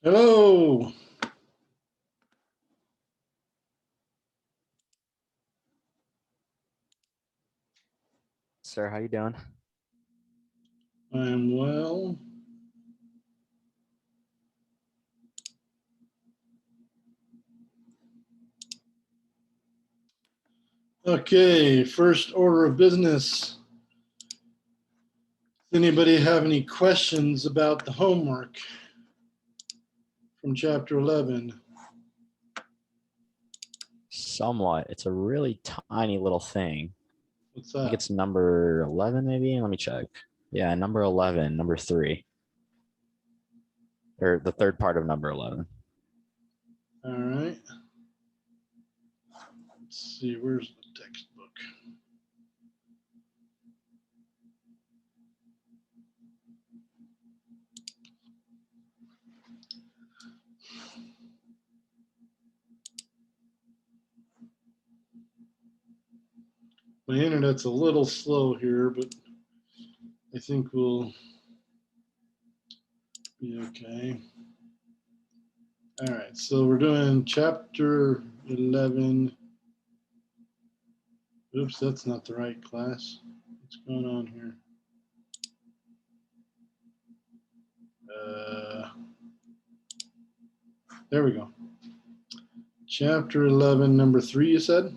Hello. Sir, how you doing? I'm well. Okay, first order of business. Does anybody have any questions about the homework from chapter 11? Somewhat. It's a really tiny little thing. What's I think that? it's number 11, maybe. Let me check. Yeah, number 11, number 3, or the third part of number 11. All right. Let's see, where's the textbook? My internet's a little slow here, but I think we'll be okay. All right, so we're doing chapter 11. Oops, that's not the right class. What's going on here? There we go. Chapter 11, number 3, you said?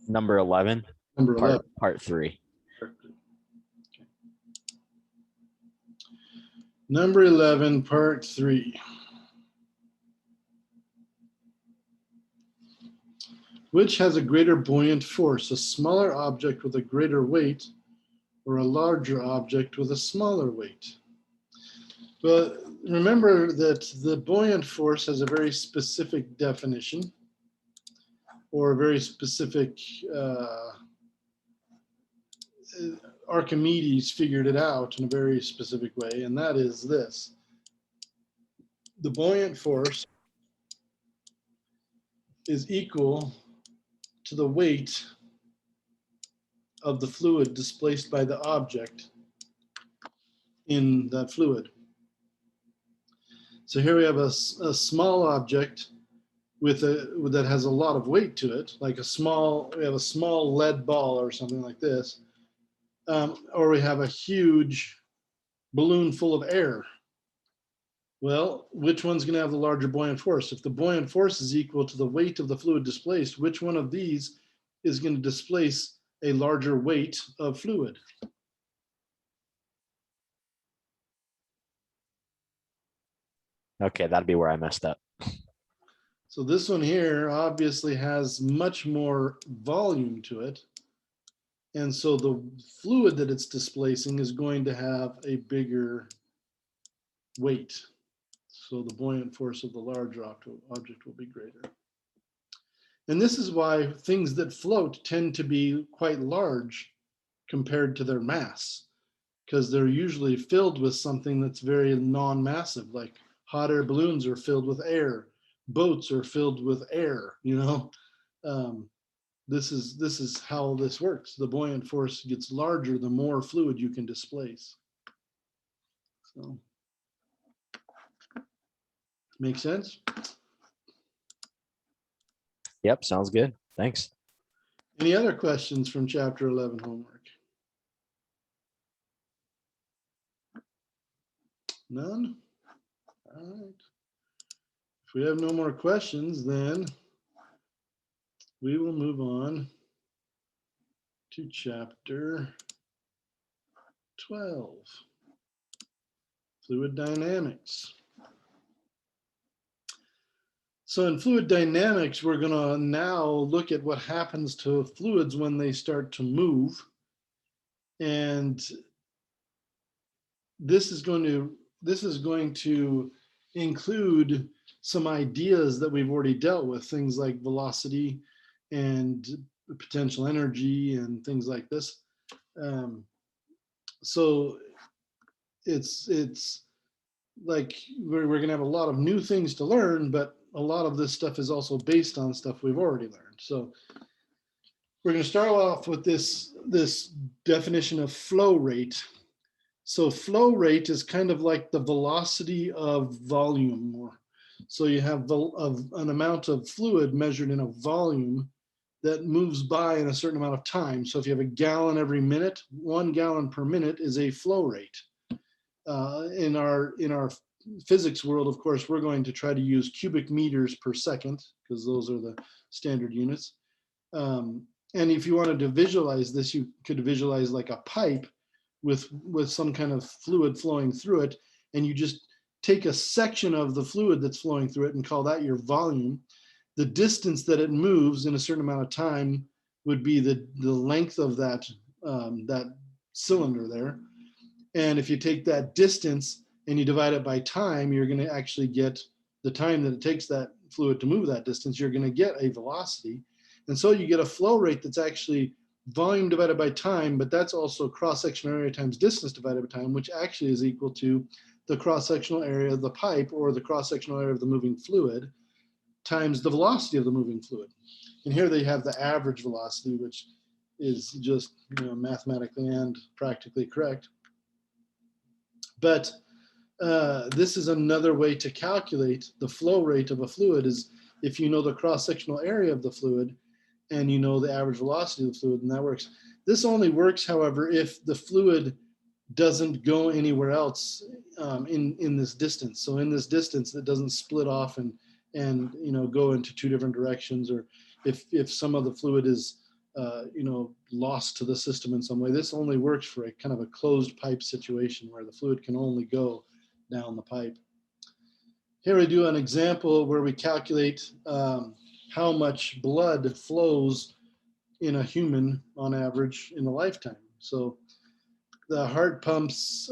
Number 11, Number 11. part 3. Number 11, part 3. Which has a greater buoyant force, a smaller object with a greater weight, or a larger object with a smaller weight? Well, remember that the buoyant force has a very specific definition, or a very specific Archimedes figured it out in a very specific way, and that is this. The buoyant force is equal to the weight of the fluid displaced by the object in that fluid. So here we have a small object that has a lot of weight to it, like we have a small lead ball or something like this, or we have a huge balloon full of air. Well, which one's going to have the larger buoyant force? If the buoyant force is equal to the weight of the fluid displaced, which one of these is going to displace a larger weight of fluid? Okay, that'd be where I messed up. So this one here obviously has much more volume to it. And so the fluid that it's displacing is going to have a bigger weight. So the buoyant force of the larger object will be greater. And this is why things that float tend to be quite large compared to their mass, because they're usually filled with something that's very non-massive, like hot air balloons are filled with air, boats are filled with air, This is how this works. The buoyant force gets larger the more fluid you can displace. So, make sense? Yep, sounds good. Thanks. Any other questions from chapter 11 homework? None? All right. If we have no more questions, then we will move on to chapter 12, fluid dynamics. So in fluid dynamics, we're going to now look at what happens to fluids when they start to move. And this is going to include some ideas that we've already dealt with, things like velocity and potential energy and things like this. So it's like we're going to have a lot of new things to learn, but a lot of this stuff is also based on stuff we've already learned. So we're going to start off with this definition of flow rate. So flow rate is kind of like the velocity of volume. So you have an amount of fluid measured in a volume that moves by in a certain amount of time. So if you have a gallon every minute, 1 gallon per minute is a flow rate. In our physics world, of course, we're going to try to use cubic meters per second because those are the standard units. And if you wanted to visualize this, you could visualize like a pipe with some kind of fluid flowing through it, and you just take a section of the fluid that's flowing through it and call that your volume. The distance that it moves in a certain amount of time would be the length of that that cylinder there. And if you take that distance and you divide it by time, you're going to actually get the time that it takes that fluid to move that distance. You're going to get a velocity. And so you get a flow rate that's actually volume divided by time, but that's also cross-sectional area times distance divided by time, which actually is equal to the cross-sectional area of the pipe or the cross-sectional area of the moving fluid times the velocity of the moving fluid. And here they have the average velocity, which is just, you know, mathematically and practically correct. But this is another way to calculate the flow rate of a fluid, is if you know the cross-sectional area of the fluid and you know the average velocity of the fluid, and that works. This only works, however, if the fluid doesn't go anywhere else in this distance. So in this distance, it doesn't split off and you know, go into two different directions, or if some of the fluid is you know, lost to the system in some way. This only works for a kind of a closed pipe situation where the fluid can only go down the pipe. Here we do an example where we calculate how much blood flows in a human on average in a lifetime. So the heart pumps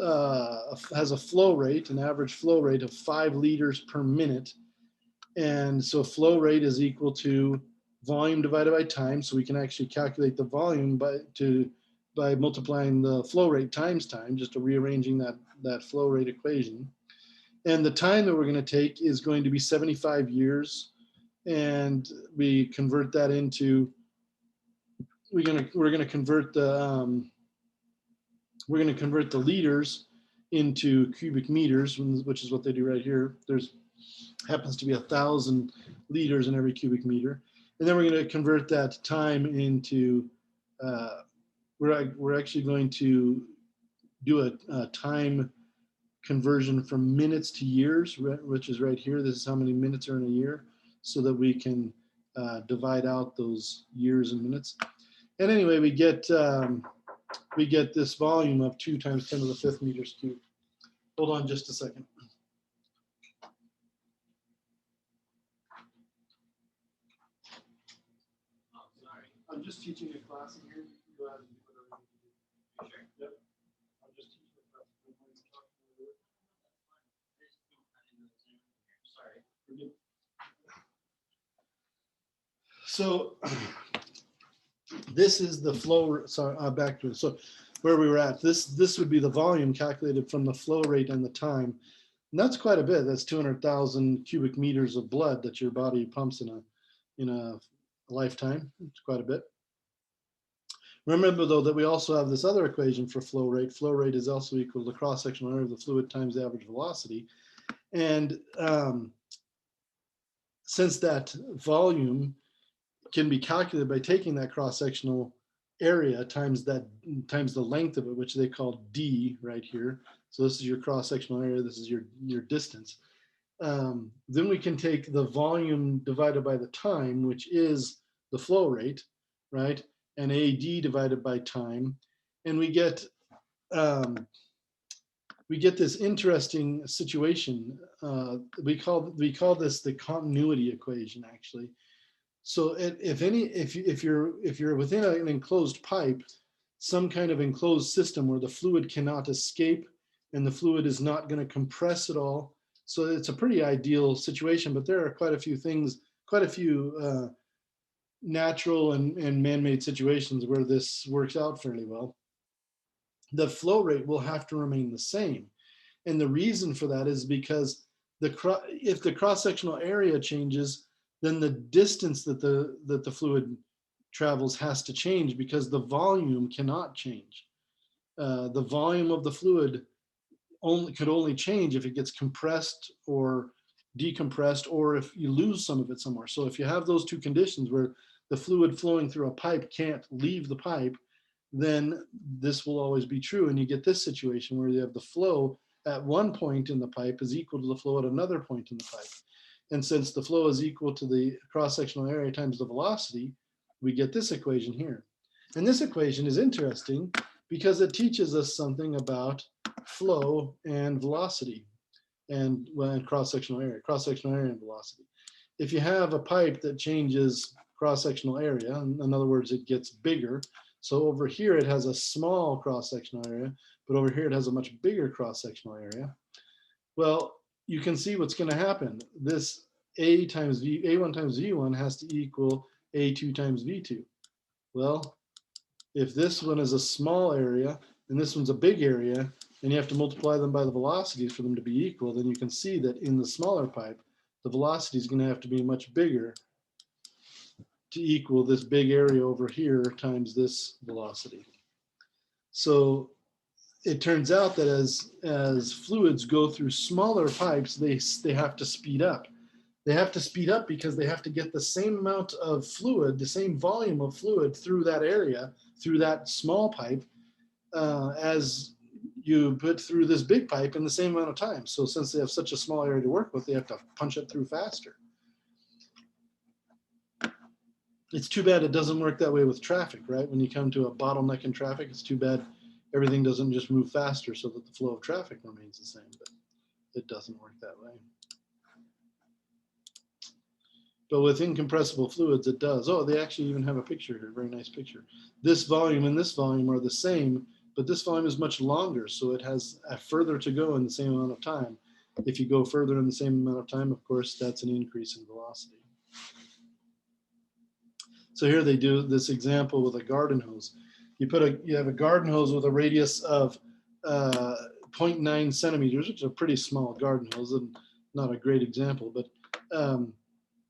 has a flow rate, an average flow rate of 5 liters per minute. And so flow rate is equal to volume divided by time. So we can actually calculate the volume by multiplying the flow rate times time, just rearranging that flow rate equation. And the time that we're going to take is going to be 75 years. And we convert that into, we're going to convert the liters into cubic meters, which is what they do right here. There's happens to be 1,000 liters in every cubic meter. And then we're going to convert that time into, we're actually going to do a time conversion from minutes to years, which is right here. This is how many minutes are in a year, so that we can divide out those years and minutes. And anyway, we get this volume of 2 times 10 to the 5th meters cubed. Hold on just a second. I'm just teaching a class in here. Go ahead and do whatever you do. Sure. Yep. I'm just teaching a class. Sorry. So this is the flow. Sorry, back to it. So where we were at. This would be the volume calculated from the flow rate and the time. And that's quite a bit. That's 200,000 cubic meters of blood that your body pumps in a lifetime. It's quite a bit. Remember though that we also have this other equation for flow rate. Flow rate is also equal to the cross-sectional area of the fluid times the average velocity. And since that volume can be calculated by taking that cross-sectional area times the length of it, which they call D right here. So this is your cross-sectional area, this is your distance. Then we can take the volume divided by the time, which is the flow rate, right? And AD divided by time. And we get this interesting situation. We call this the continuity equation, actually. So if you're within an enclosed pipe, some kind of enclosed system where the fluid cannot escape and the fluid is not going to compress at all. So it's a pretty ideal situation, but there are quite a few things, quite a few natural and man-made situations where this works out fairly well. The flow rate will have to remain the same. And the reason for that is because if the cross-sectional area changes, then the distance that the fluid travels has to change because the volume cannot change. the volume of the fluid could only change if it gets compressed or decompressed, or if you lose some of it somewhere. So if you have those two conditions where the fluid flowing through a pipe can't leave the pipe, then this will always be true. And you get this situation where you have the flow at one point in the pipe is equal to the flow at another point in the pipe. And since the flow is equal to the cross-sectional area times the velocity, we get this equation here. And this equation is interesting because it teaches us something about flow and velocity and cross-sectional area and velocity. If you have a pipe that changes cross-sectional area, in other words, it gets bigger. So over here, it has a small cross-sectional area, but over here, it has a much bigger cross-sectional area. Well, you can see what's going to happen. This A1 times V1 has to equal A2 times V2. Well, if this one is a small area and this one's a big area, and you have to multiply them by the velocities for them to be equal, then you can see that in the smaller pipe, the velocity is going to have to be much bigger to equal this big area over here times this velocity. So it turns out that as fluids go through smaller pipes, they have to speed up. They have to speed up because they have to get the same amount of fluid, the same volume of fluid through that area, through that small pipe, as you put through this big pipe in the same amount of time. So since they have such a small area to work with, they have to punch it through faster. It's too bad it doesn't work that way with traffic, right? When you come to a bottleneck in traffic, it's too bad everything doesn't just move faster so that the flow of traffic remains the same, but it doesn't work that way. But with incompressible fluids, it does. Oh, they actually even have a picture here, very nice picture. This volume and this volume are the same, but this volume is much longer, so it has further to go in the same amount of time. If you go further in the same amount of time, of course, that's an increase in velocity. So here they do this example with a garden hose. You have a garden hose with a radius of 0.9 centimeters, which is a pretty small garden hose, and not a great example, but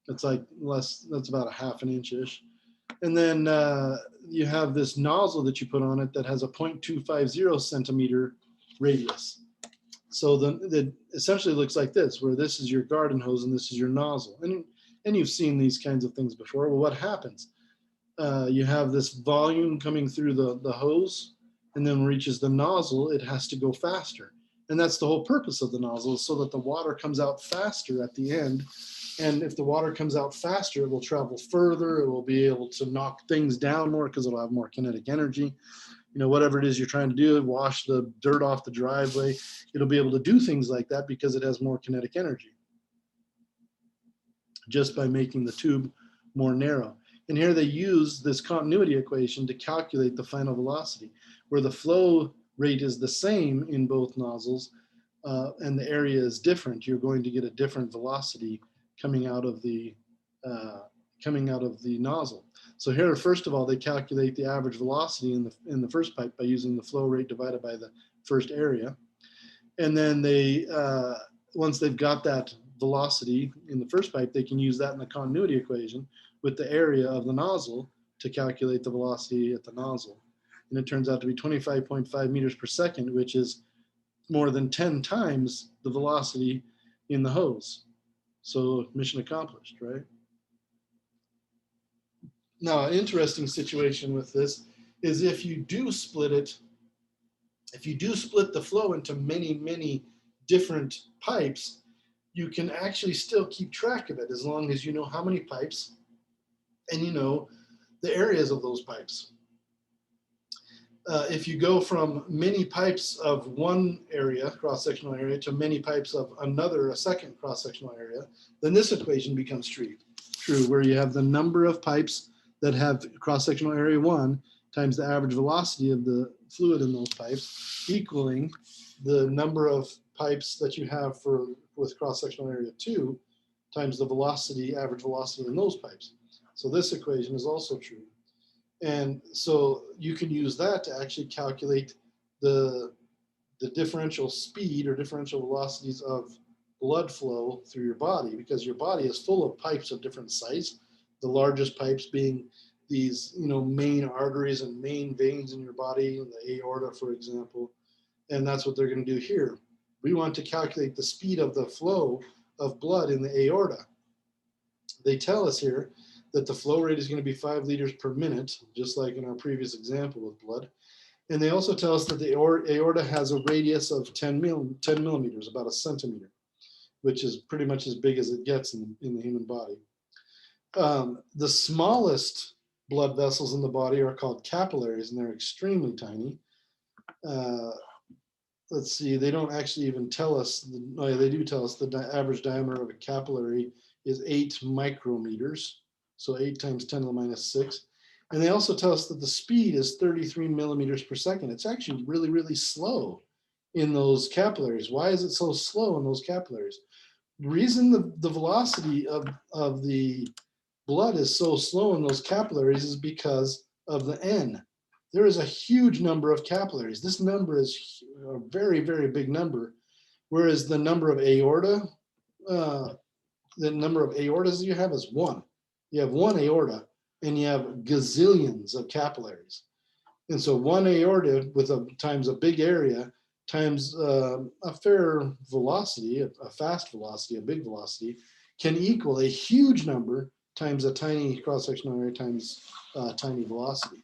it's like that's about a half an inch-ish. And then you have this nozzle that you put on it that has a 0.250 centimeter radius. So the essentially looks like this, where this is your garden hose and this is your nozzle. And you've seen these kinds of things before. Well, what happens? You have this volume coming through the hose, and then reaches the nozzle, it has to go faster. And that's the whole purpose of the nozzle, so that the water comes out faster at the end. And if the water comes out faster, it will travel further. It will be able to knock things down more because it'll have more kinetic energy. You know, whatever it is you're trying to do, wash the dirt off the driveway, it'll be able to do things like that because it has more kinetic energy, just by making the tube more narrow. And here they use this continuity equation to calculate the final velocity, where the flow rate is the same in both nozzles and the area is different. You're going to get a different velocity coming out of the nozzle. So here, first of all, they calculate the average velocity in the first pipe by using the flow rate divided by the first area. And then they, once they've got that velocity in the first pipe, they can use that in the continuity equation with the area of the nozzle to calculate the velocity at the nozzle. And it turns out to be 25.5 meters per second, which is more than 10 times the velocity in the hose. So mission accomplished, right? Now, an interesting situation with this is if you do split it, if you do split the flow into many, many different pipes, you can actually still keep track of it as long as you know how many pipes and you know the areas of those pipes. If you go from many pipes of one area, cross-sectional area, to many pipes of another, a second cross-sectional area, then this equation becomes true, where you have the number of pipes that have cross-sectional area 1 times the average velocity of the fluid in those pipes equaling the number of pipes that you have with cross-sectional area 2 times the velocity, average velocity in those pipes. So this equation is also true. And so you can use that to actually calculate the differential speed or differential velocities of blood flow through your body, because your body is full of pipes of different size, the largest pipes being these, main arteries and main veins in your body, in the aorta, for example. And that's what they're going to do here. We want to calculate the speed of the flow of blood in the aorta. They tell us here that the flow rate is going to be 5 liters per minute, just like in our previous example with blood. And they also tell us that the aorta has a radius of 10 millimeters, about a centimeter, which is pretty much as big as it gets in the human body. The smallest blood vessels in the body are called capillaries, and they're extremely tiny. Let's see, they don't actually even tell us, they do tell us the average diameter of a capillary is 8 micrometers, so 8 times 10 to the minus 6. And they also tell us that the speed is 33 millimeters per second. It's actually really, really slow in those capillaries. Why is it so slow in those capillaries? The reason the velocity of the blood is so slow in those capillaries is because of the N. There is a huge number of capillaries. This number is a very, very big number, whereas the number of aorta, the number of aortas you have is 1. You have 1 aorta, and you have gazillions of capillaries. And so 1 aorta with times a big area times a fair velocity, a fast velocity, a big velocity, can equal a huge number times a tiny cross-sectional area times tiny velocity.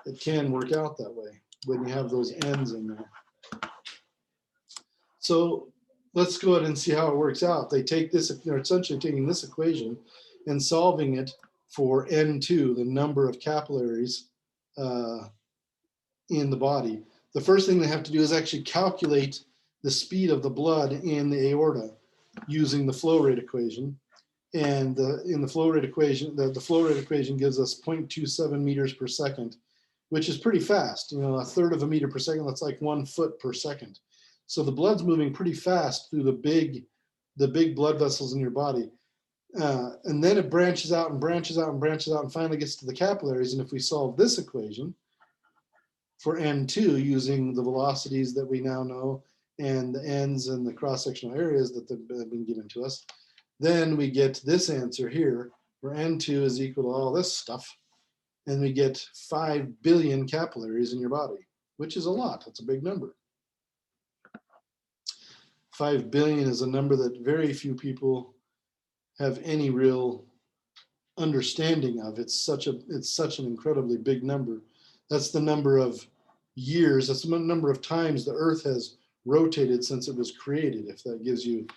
It can work out that way when you have those ends in there. So let's go ahead and see how it works out. They take this, they're essentially taking this equation and solving it for N2, the number of capillaries in the body. The first thing they have to do is actually calculate the speed of the blood in the aorta using the flow rate equation. And in the flow rate equation, the flow rate equation gives us 0.27 meters per second, which is pretty fast. A third of a meter per second, that's like 1 foot per second. So the blood's moving pretty fast through the big blood vessels in your body. And then it branches out and branches out and branches out and finally gets to the capillaries. And if we solve this equation for N2 using the velocities that we now know and the ends and the cross-sectional areas that have been given to us, then we get this answer here, where N2 is equal to all this stuff. And we get 5 billion capillaries in your body, which is a lot. That's a big number. 5 billion is a number that very few people have any real understanding of. It's such an incredibly big number. That's the number of years, that's the number of times the Earth has rotated since it was created, if that gives you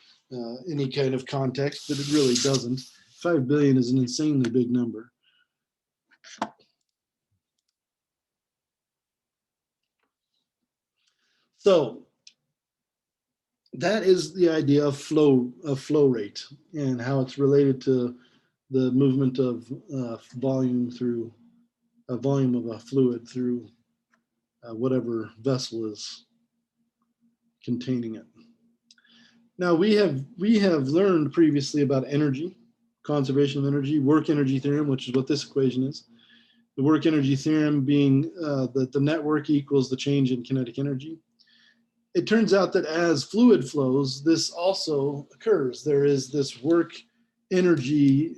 any kind of context, but it really doesn't. 5 billion is an insanely big number. So that is the idea of flow rate and how it's related to the movement of volume through a volume of a fluid through whatever vessel is containing it. Now we have learned previously about energy, conservation of energy, work energy theorem, which is what this equation is. The work energy theorem being that the network equals the change in kinetic energy. It turns out that as fluid flows, this also occurs. There is this work energy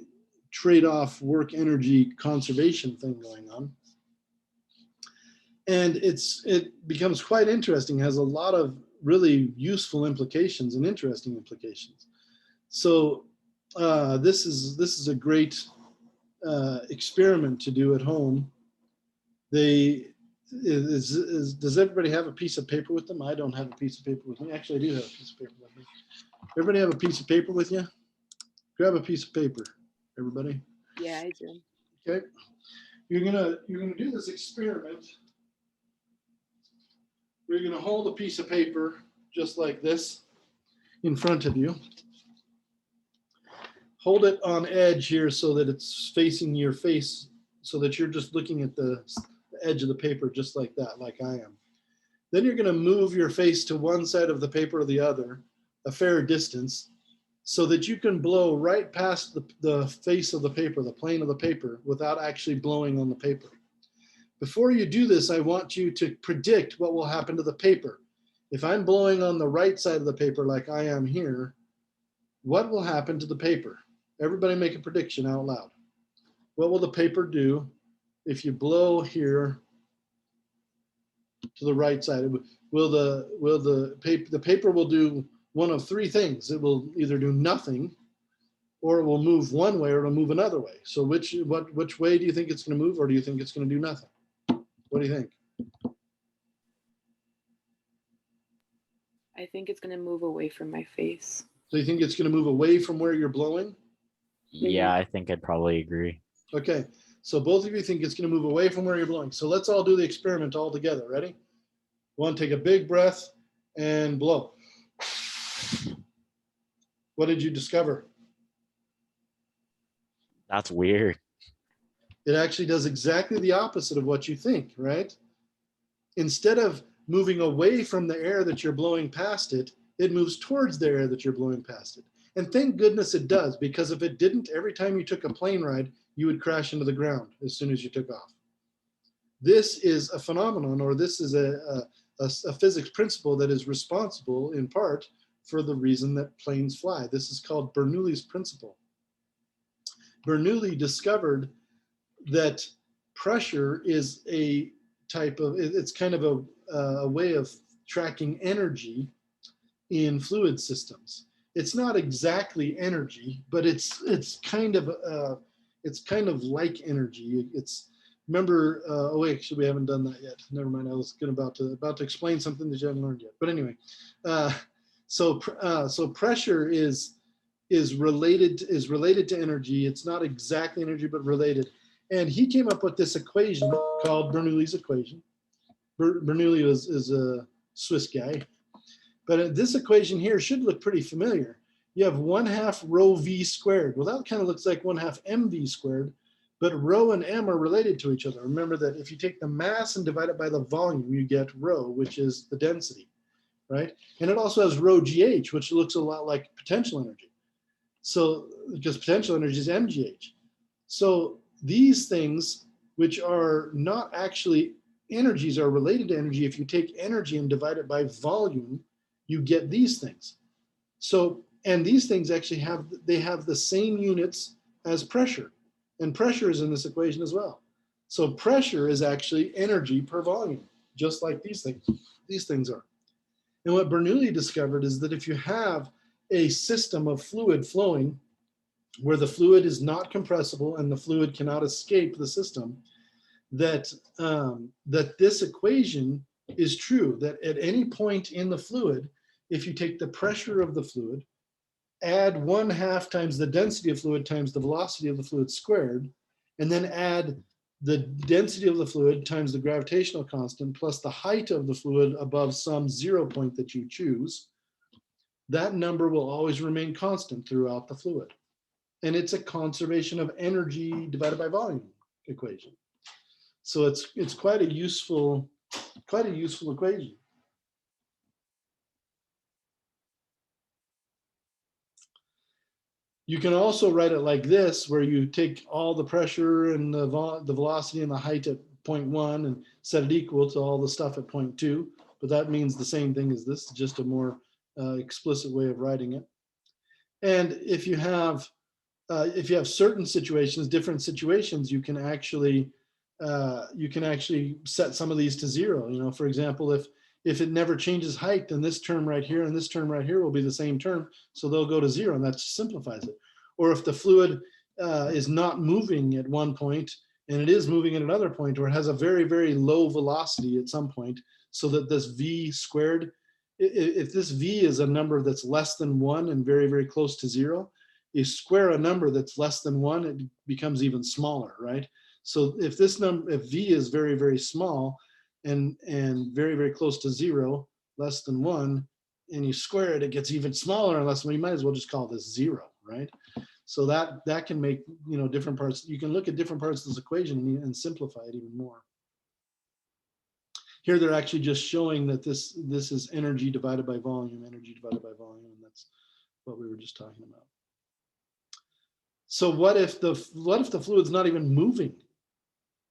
trade-off, work energy conservation thing going on. And it becomes quite interesting, has a lot of really useful implications and interesting implications. So this is a great experiment to do at home. Does everybody have a piece of paper with them? I don't have a piece of paper with me. Actually, I do have a piece of paper with me. Everybody have a piece of paper with you? Grab a piece of paper, everybody. Yeah, I do. Okay. You're gonna do this experiment. We're gonna hold a piece of paper just like this in front of you. Hold it on edge here so that it's facing your face, so that you're just looking at the edge of the paper just like that, like I am. Then you're going to move your face to one side of the paper or the other, a fair distance, so that you can blow right past the face of the paper, the plane of the paper, without actually blowing on the paper. Before you do this, I want you to predict what will happen to the paper. If I'm blowing on the right side of the paper like I am here, what will happen to the paper? Everybody make a prediction out loud. What will the paper do if you blow here to the right side, the paper will do one of three things. It will either do nothing, or it will move one way, or it'll move another way. So which way do you think it's going to move, or do you think it's going to do nothing? What do you think? I think it's going to move away from my face. So you think it's going to move away from where you're blowing? Yeah, I think I'd probably agree. Okay, so both of you think it's going to move away from where you're blowing. So let's all do the experiment all together. Ready? One, take a big breath and blow. What did you discover? That's weird. It actually does exactly the opposite of what you think, right? Instead of moving away from the air that you're blowing past it, it moves towards the air that you're blowing past it. And thank goodness it does, because if it didn't, every time you took a plane ride, you would crash into the ground as soon as you took off. This is a phenomenon, or this is a physics principle that is responsible in part for the reason that planes fly. This is called Bernoulli's principle. Bernoulli discovered that pressure is a type of, it's kind of a way of tracking energy in fluid systems. It's not exactly energy, but it's kind of like energy. Remember, oh wait, actually we haven't done that yet. Never mind, I was about to explain something that you haven't learned yet. But anyway, so pressure is related to energy. It's not exactly energy, but related. And he came up with this equation called Bernoulli's equation. Bernoulli is a Swiss guy. But this equation here should look pretty familiar. You have 1/2 rho v squared. Well, that kind of looks like 1/2 mv squared, but rho and m are related to each other. Remember that if you take the mass and divide it by the volume, you get rho, which is the density, right? And it also has rho gh, which looks a lot like potential energy. So, because potential energy is mgh. So these things, which are not actually energies, are related to energy. If you take energy and divide it by volume, you get these things. So, and these things actually have the same units as pressure, and pressure is in this equation as well. So pressure is actually energy per volume, just like these things are. And what Bernoulli discovered is that if you have a system of fluid flowing where the fluid is not compressible and the fluid cannot escape the system, that this equation is true, that at any point in the fluid, if you take the pressure of the fluid, add 1/2 times the density of fluid times the velocity of the fluid squared, and then add the density of the fluid times the gravitational constant plus the height of the fluid above some 0 point that you choose, that number will always remain constant throughout the fluid. And it's a conservation of energy divided by volume equation. So it's quite a useful equation. You can also write it like this, where you take all the pressure and the velocity and the height at point 1 and set it equal to all the stuff at point 2. But that means the same thing as this, just a more explicit way of writing it. And if you have certain situations, different situations, you can actually set some of these to 0. You know, for example, if it never changes height, then this term right here and this term right here will be the same term, so they'll go to 0, and that simplifies it. Or if the fluid is not moving at one point and it is moving at another point, or it has a very, very low velocity at some point, so that this v squared, if this v is a number that's less than 1 and very, very close to 0, you square a number that's less than 1, it becomes even smaller, right? So if v is very, very small and very, very close to 0, less than 1, and you square it, it gets even smaller, unless you might as well just call this 0, right? So that can make, you know, different parts. You can look at different parts of this equation and simplify it even more. Here they're actually just showing that this is energy divided by volume, and that's what we were just talking about. So what if the fluid's not even moving?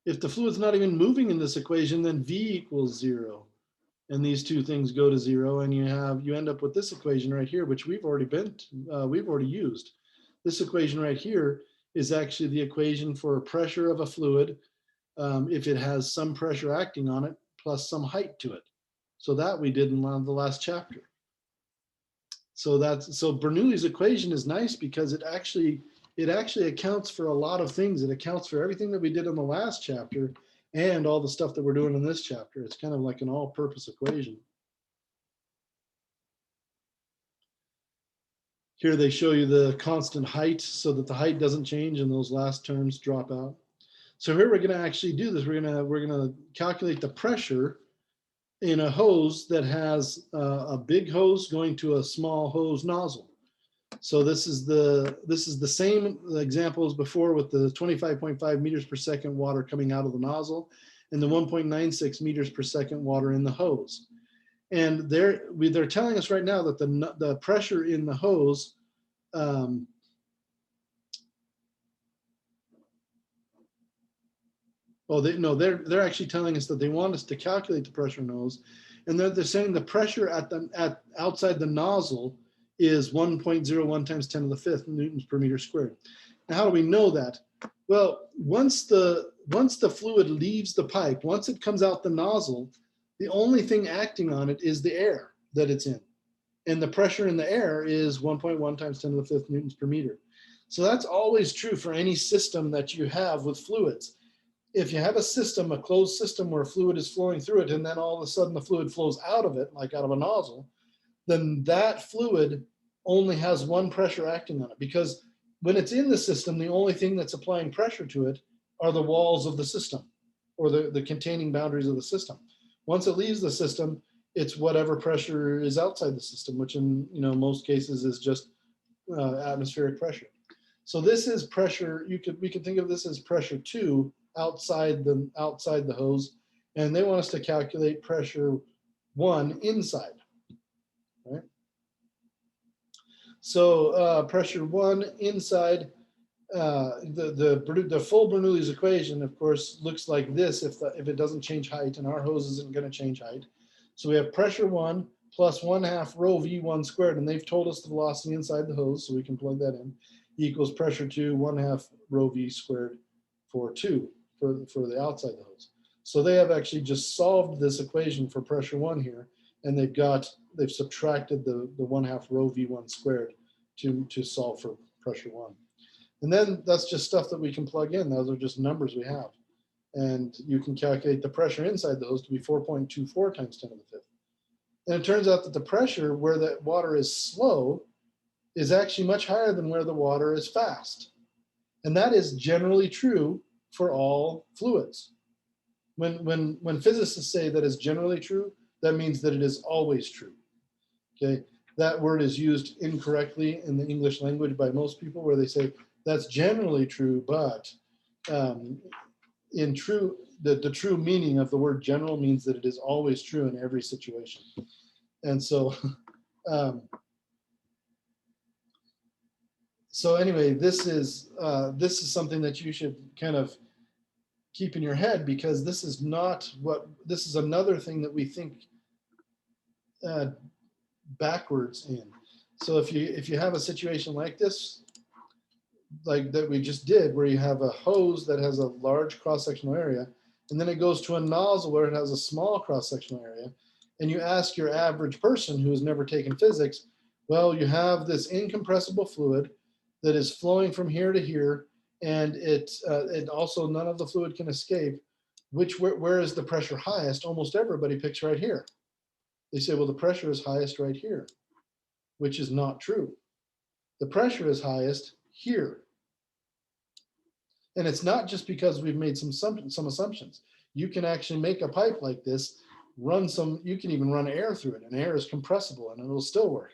If the fluid's not even moving in this equation, then V equals 0. And these two things go to 0, and you end up with this equation right here, which we've already used. This equation right here is actually the equation for pressure of a fluid if it has some pressure acting on it plus some height to it. So that we did in the last chapter. So Bernoulli's equation is nice because it actually accounts for a lot of things. It accounts for everything that we did in the last chapter and all the stuff that we're doing in this chapter. It's kind of like an all-purpose equation. Here they show you the constant height so that the height doesn't change and those last terms drop out. So here we're going to actually do this. We're going to calculate the pressure in a hose that has a big hose going to a small hose nozzle. So this is the same example as before with the 25.5 meters per second water coming out of the nozzle and the 1.96 meters per second water in the hose. And they're telling us right now that the pressure in the hose they're actually telling us that they want us to calculate the pressure in the hose, and they're saying the pressure at outside the nozzle is 1.01 times 10 to the fifth newtons per meter squared. Now, how do we know that? Well, once the fluid leaves the pipe, once it comes out the nozzle, the only thing acting on it is the air that it's in. And the pressure in the air is 1.1 times 10 to the fifth newtons per meter. So that's always true for any system that you have with fluids. If you have a system, a closed system where fluid is flowing through it, and then all of a sudden the fluid flows out of it, like out of a nozzle, then that fluid only has one pressure acting on it. Because when it's in the system, the only thing that's applying pressure to it are the walls of the system or the containing boundaries of the system. Once it leaves the system, it's whatever pressure is outside the system, which in most cases is just atmospheric pressure. So this is pressure. We could think of this as pressure 2 outside the hose, and they want us to calculate pressure 1 inside. Right. So pressure 1 inside. The full Bernoulli's equation, of course, looks like this if it doesn't change height, and our hose isn't going to change height. So we have pressure 1 plus 1/2 rho V1 squared, and they've told us the velocity inside the hose, so we can plug that in, equals pressure 2 1/2 rho V squared for 2 for the outside the hose. So they have actually just solved this equation for pressure 1 here, and they've subtracted the 1/2 rho V1 squared to solve for pressure 1. And then that's just stuff that we can plug in. Those are just numbers we have. And you can calculate the pressure inside the hose to be 4.24 times 10 to the fifth. And it turns out that the pressure where the water is slow is actually much higher than where the water is fast. And that is generally true for all fluids. When physicists say that is generally true, that means that it is always true. Okay, that word is used incorrectly in the English language by most people, where they say that's generally true, but in true, the true meaning of the word general means that it is always true in every situation. And so, so anyway, this is something that you should kind of keep in your head, because this is another thing that we think backwards in. So if you have a situation like this, like that we just did, where you have a hose that has a large cross-sectional area, and then it goes to a nozzle where it has a small cross-sectional area, and you ask your average person who has never taken physics, well, you have this incompressible fluid that is flowing from here to here, and it also, none of the fluid can escape. Where is the pressure highest? Almost everybody picks right here. They say, well, the pressure is highest right here, which is not true. The pressure is highest here. And it's not just because we've made some assumptions. You can actually make a pipe like this, you can even run air through it, and air is compressible and it'll still work.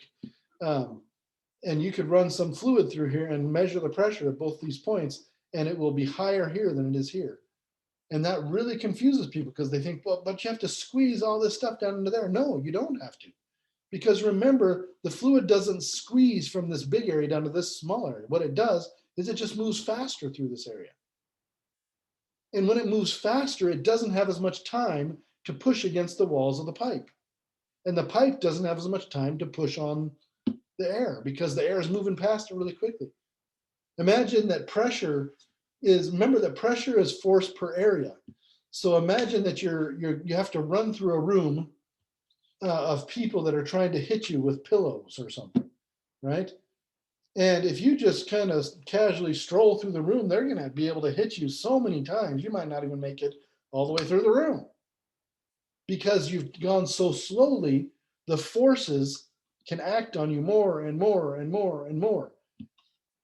And you could run some fluid through here and measure the pressure at both these points, and it will be higher here than it is here. And that really confuses people, because they think, well, but you have to squeeze all this stuff down into there. No, you don't have to. Because remember, the fluid doesn't squeeze from this big area down to this small area. What it does is it just moves faster through this area. And when it moves faster, it doesn't have as much time to push against the walls of the pipe. And the pipe doesn't have as much time to push on the air, because the air is moving past it really quickly. Imagine that pressure is, remember that pressure is force per area. So imagine that you have to run through a room of people that are trying to hit you with pillows or something, right? And if you just kind of casually stroll through the room, they're going to be able to hit you so many times, you might not even make it all the way through the room. Because you've gone so slowly, the forces can act on you more and more and more and more.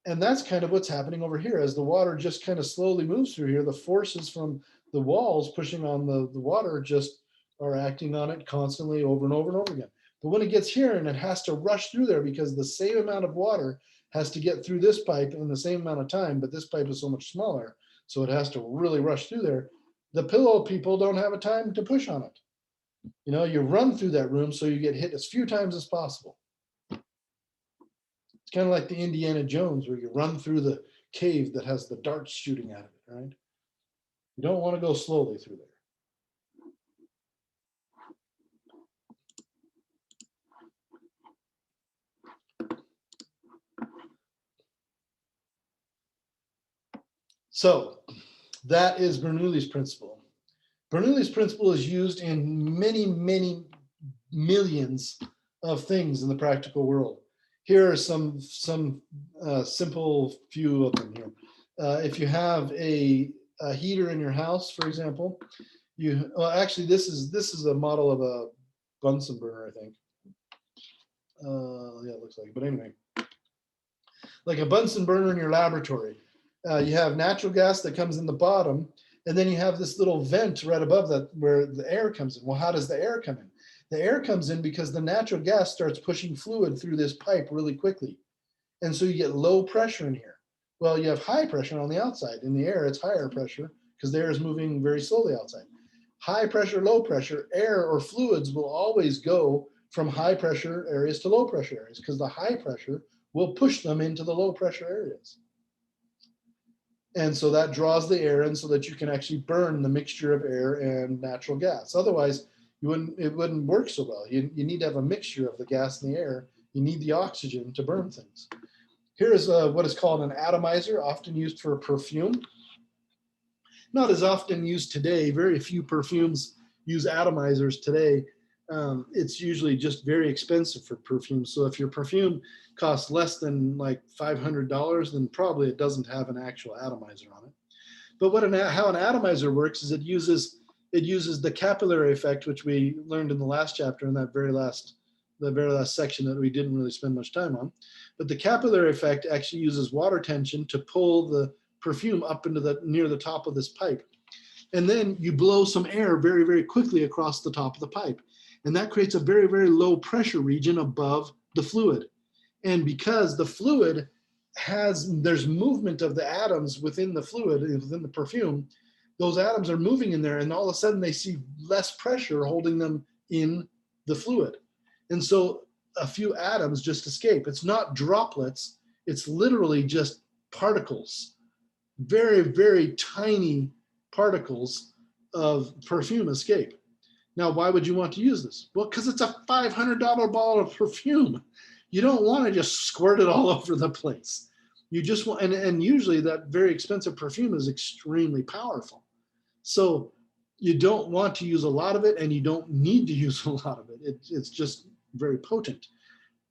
And that's kind of what's happening over here. As the water just kind of slowly moves through here, the forces from the walls pushing on the water just are acting on it constantly over and over and over again. But when it gets here and it has to rush through there because the same amount of water has to get through this pipe in the same amount of time, but this pipe is so much smaller, so it has to really rush through there. The pillow people don't have a time to push on it. You know, you run through that room so you get hit as few times as possible. It's kind of like the Indiana Jones where you run through the cave that has the darts shooting out of it, right? You don't want to go slowly through there. So that is Bernoulli's principle. Bernoulli's principle is used in many, many millions of things in the practical world. Here are some simple few of them here. If you have a heater in your house, for example, actually this is a model of a Bunsen burner, I think. Yeah, it looks like it. But anyway, like a Bunsen burner in your laboratory. You have natural gas that comes in the bottom, and then you have this little vent right above that where the air comes in. Well, how does the air come in? The air comes in because the natural gas starts pushing fluid through this pipe really quickly. And so you get low pressure in here. Well, you have high pressure on the outside. In the air, it's higher pressure because the air is moving very slowly outside. High pressure, low pressure, air or fluids will always go from high pressure areas to low pressure areas because the high pressure will push them into the low pressure areas. And so that draws the air in so that you can actually burn the mixture of air and natural gas. Otherwise, it wouldn't work so well. You need to have a mixture of the gas and the air. You need the oxygen to burn things. Here's what is called an atomizer, often used for perfume. Not as often used today. Very few perfumes use atomizers today. It's usually just very expensive for perfume. So if your perfume costs less than like $500, then probably it doesn't have an actual atomizer on it. But how an atomizer works is it uses the capillary effect, which we learned in the last chapter in that very last section that we didn't really spend much time on. But the capillary effect actually uses water tension to pull the perfume up into near the top of this pipe. And then you blow some air very, very quickly across the top of the pipe. And that creates a very, very low pressure region above the fluid. And because the fluid there's movement of the atoms within the fluid, within the perfume, those atoms are moving in there and all of a sudden they see less pressure holding them in the fluid. And so a few atoms just escape. It's not droplets, it's literally just particles, very, very tiny particles of perfume escape. Now, why would you want to use this? Well, because it's a $500 bottle of perfume. You don't want to just squirt it all over the place. You just want, and usually that very expensive perfume is extremely powerful. So you don't want to use a lot of it and you don't need to use a lot of it. It's just very potent.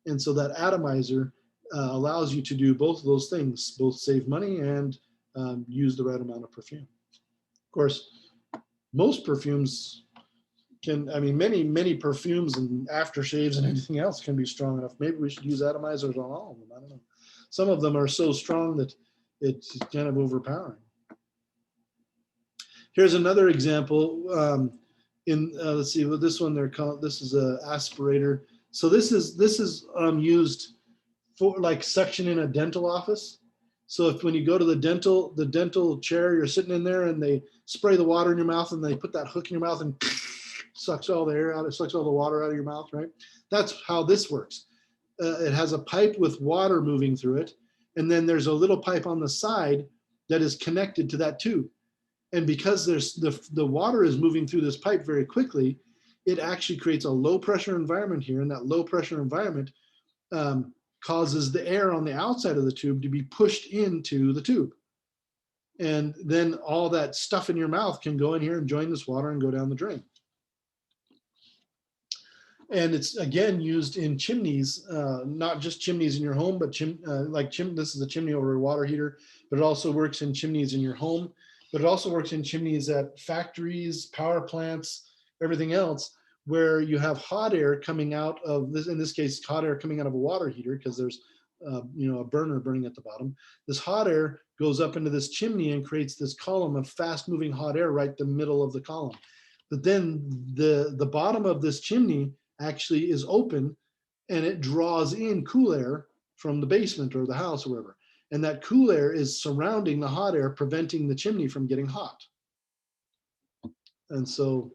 And so that atomizer allows you to do both of those things, both save money and use the right amount of perfume. Of course, most perfumes many perfumes and aftershaves and everything else can be strong enough. Maybe we should use atomizers on all of them. I don't know. Some of them are so strong that it's kind of overpowering. Here's another example. Let's see, with this one this is a aspirator. So this is used for like suction in a dental office. So if when you go to the dental chair, you're sitting in there and they spray the water in your mouth and they put that hook in your mouth and sucks all the air out, it sucks all the water out of your mouth, right? That's how this works. It has a pipe with water moving through it, and then there's a little pipe on the side that is connected to that tube. And because there's the water is moving through this pipe very quickly, it actually creates a low pressure environment here, and that low pressure environment causes the air on the outside of the tube to be pushed into the tube. And then all that stuff in your mouth can go in here and join this water and go down the drain. And it's again used in chimneys, not just chimneys in your home, but this is a chimney over a water heater, but it also works in chimneys in your home, but it also works in chimneys at factories, power plants, everything else, where you have hot air coming out of this, in this case, hot air coming out of a water heater, because there's a burner burning at the bottom. This hot air goes up into this chimney and creates this column of fast moving hot air right the middle of the column. But then the bottom of this chimney actually is open, and it draws in cool air from the basement or the house or wherever. And that cool air is surrounding the hot air, preventing the chimney from getting hot. And so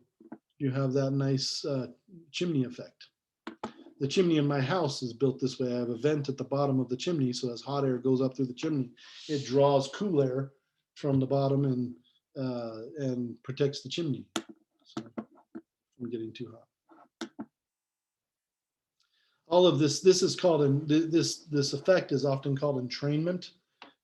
you have that nice chimney effect. The chimney in my house is built this way. I have a vent at the bottom of the chimney, so as hot air goes up through the chimney, it draws cool air from the bottom and protects the chimney from getting too hot. All of this is called, this effect is often called entrainment,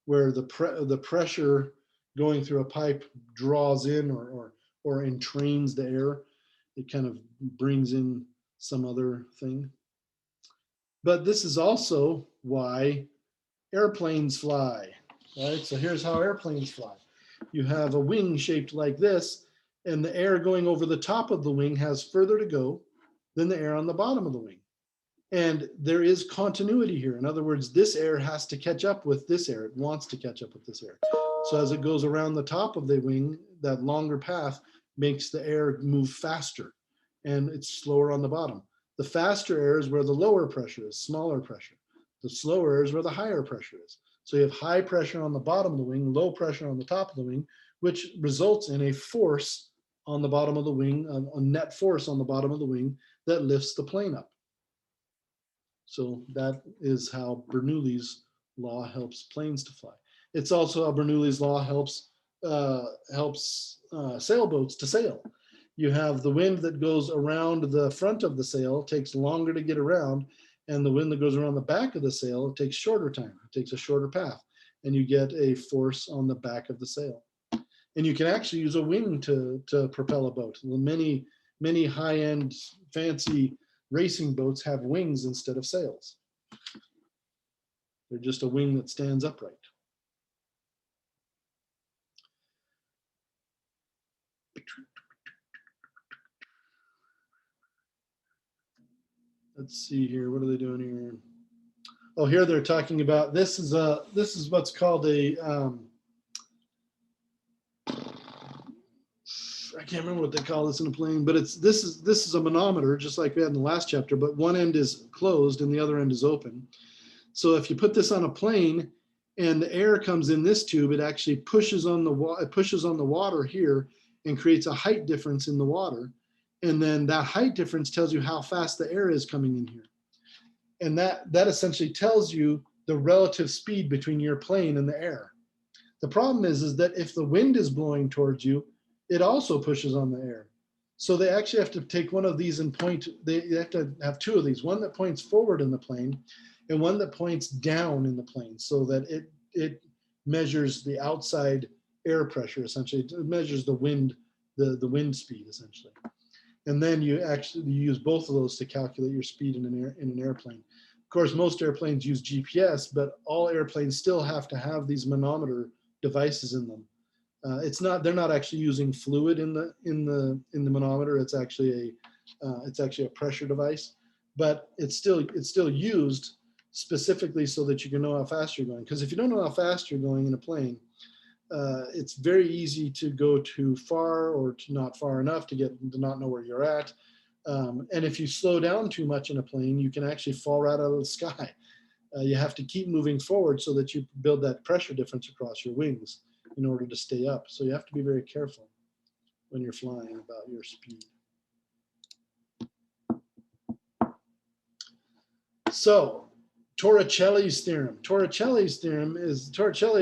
where the pressure going through a pipe draws in or entrains the air. It kind of brings in some other thing. But this is also why airplanes fly, right? So here's how airplanes fly. You have a wing shaped like this, and the air going over the top of the wing has further to go than the air on the bottom of the wing. And there is continuity here. In other words, this air has to catch up with this air. It wants to catch up with this air. So as it goes around the top of the wing, that longer path makes the air move faster, and it's slower on the bottom. The faster air is where the lower pressure is, smaller pressure. The slower air is where the higher pressure is. So you have high pressure on the bottom of the wing, low pressure on the top of the wing, which results in a force on the bottom of the wing, a net force on the bottom of the wing that lifts the plane up. So that is how Bernoulli's law helps planes to fly. It's also how Bernoulli's law helps sailboats to sail. You have the wind that goes around the front of the sail takes longer to get around, and the wind that goes around the back of the sail, it takes shorter time. It takes a shorter path, and you get a force on the back of the sail. And you can actually use a wing to propel a boat. Many high-end fancy racing boats have wings instead of sails. They're just a wing that stands upright. Let's see here. What are they doing here? Oh, here they're talking about this is what's called a I can't remember what they call this in a plane, but this is a manometer, just like we had in the last chapter, but one end is closed and the other end is open. So if you put this on a plane and the air comes in this tube, it actually pushes on the water here and creates a height difference in the water. And then that height difference tells you how fast the air is coming in here. And that essentially tells you the relative speed between your plane and the air. The problem is that if the wind is blowing towards you, it also pushes on the air. So they actually have to take one of these and point, they have to have two of these, one that points forward in the plane and one that points down in the plane, so that it measures the outside air pressure, essentially. It measures the wind, the wind speed, essentially. And then you use both of those to calculate your speed in an airplane. Of course, most airplanes use GPS, but all airplanes still have to have these manometer devices in them. They're not actually using fluid in the manometer. It's actually a pressure device, but it's still used specifically so that you can know how fast you're going. Because if you don't know how fast you're going in a plane, it's very easy to go too far or to not far enough to not know where you're at. And if you slow down too much in a plane, you can actually fall right out of the sky. You have to keep moving forward so that you build that pressure difference across your wings in order to stay up. So you have to be very careful when you're flying about your speed. So Torricelli's theorem. Torricelli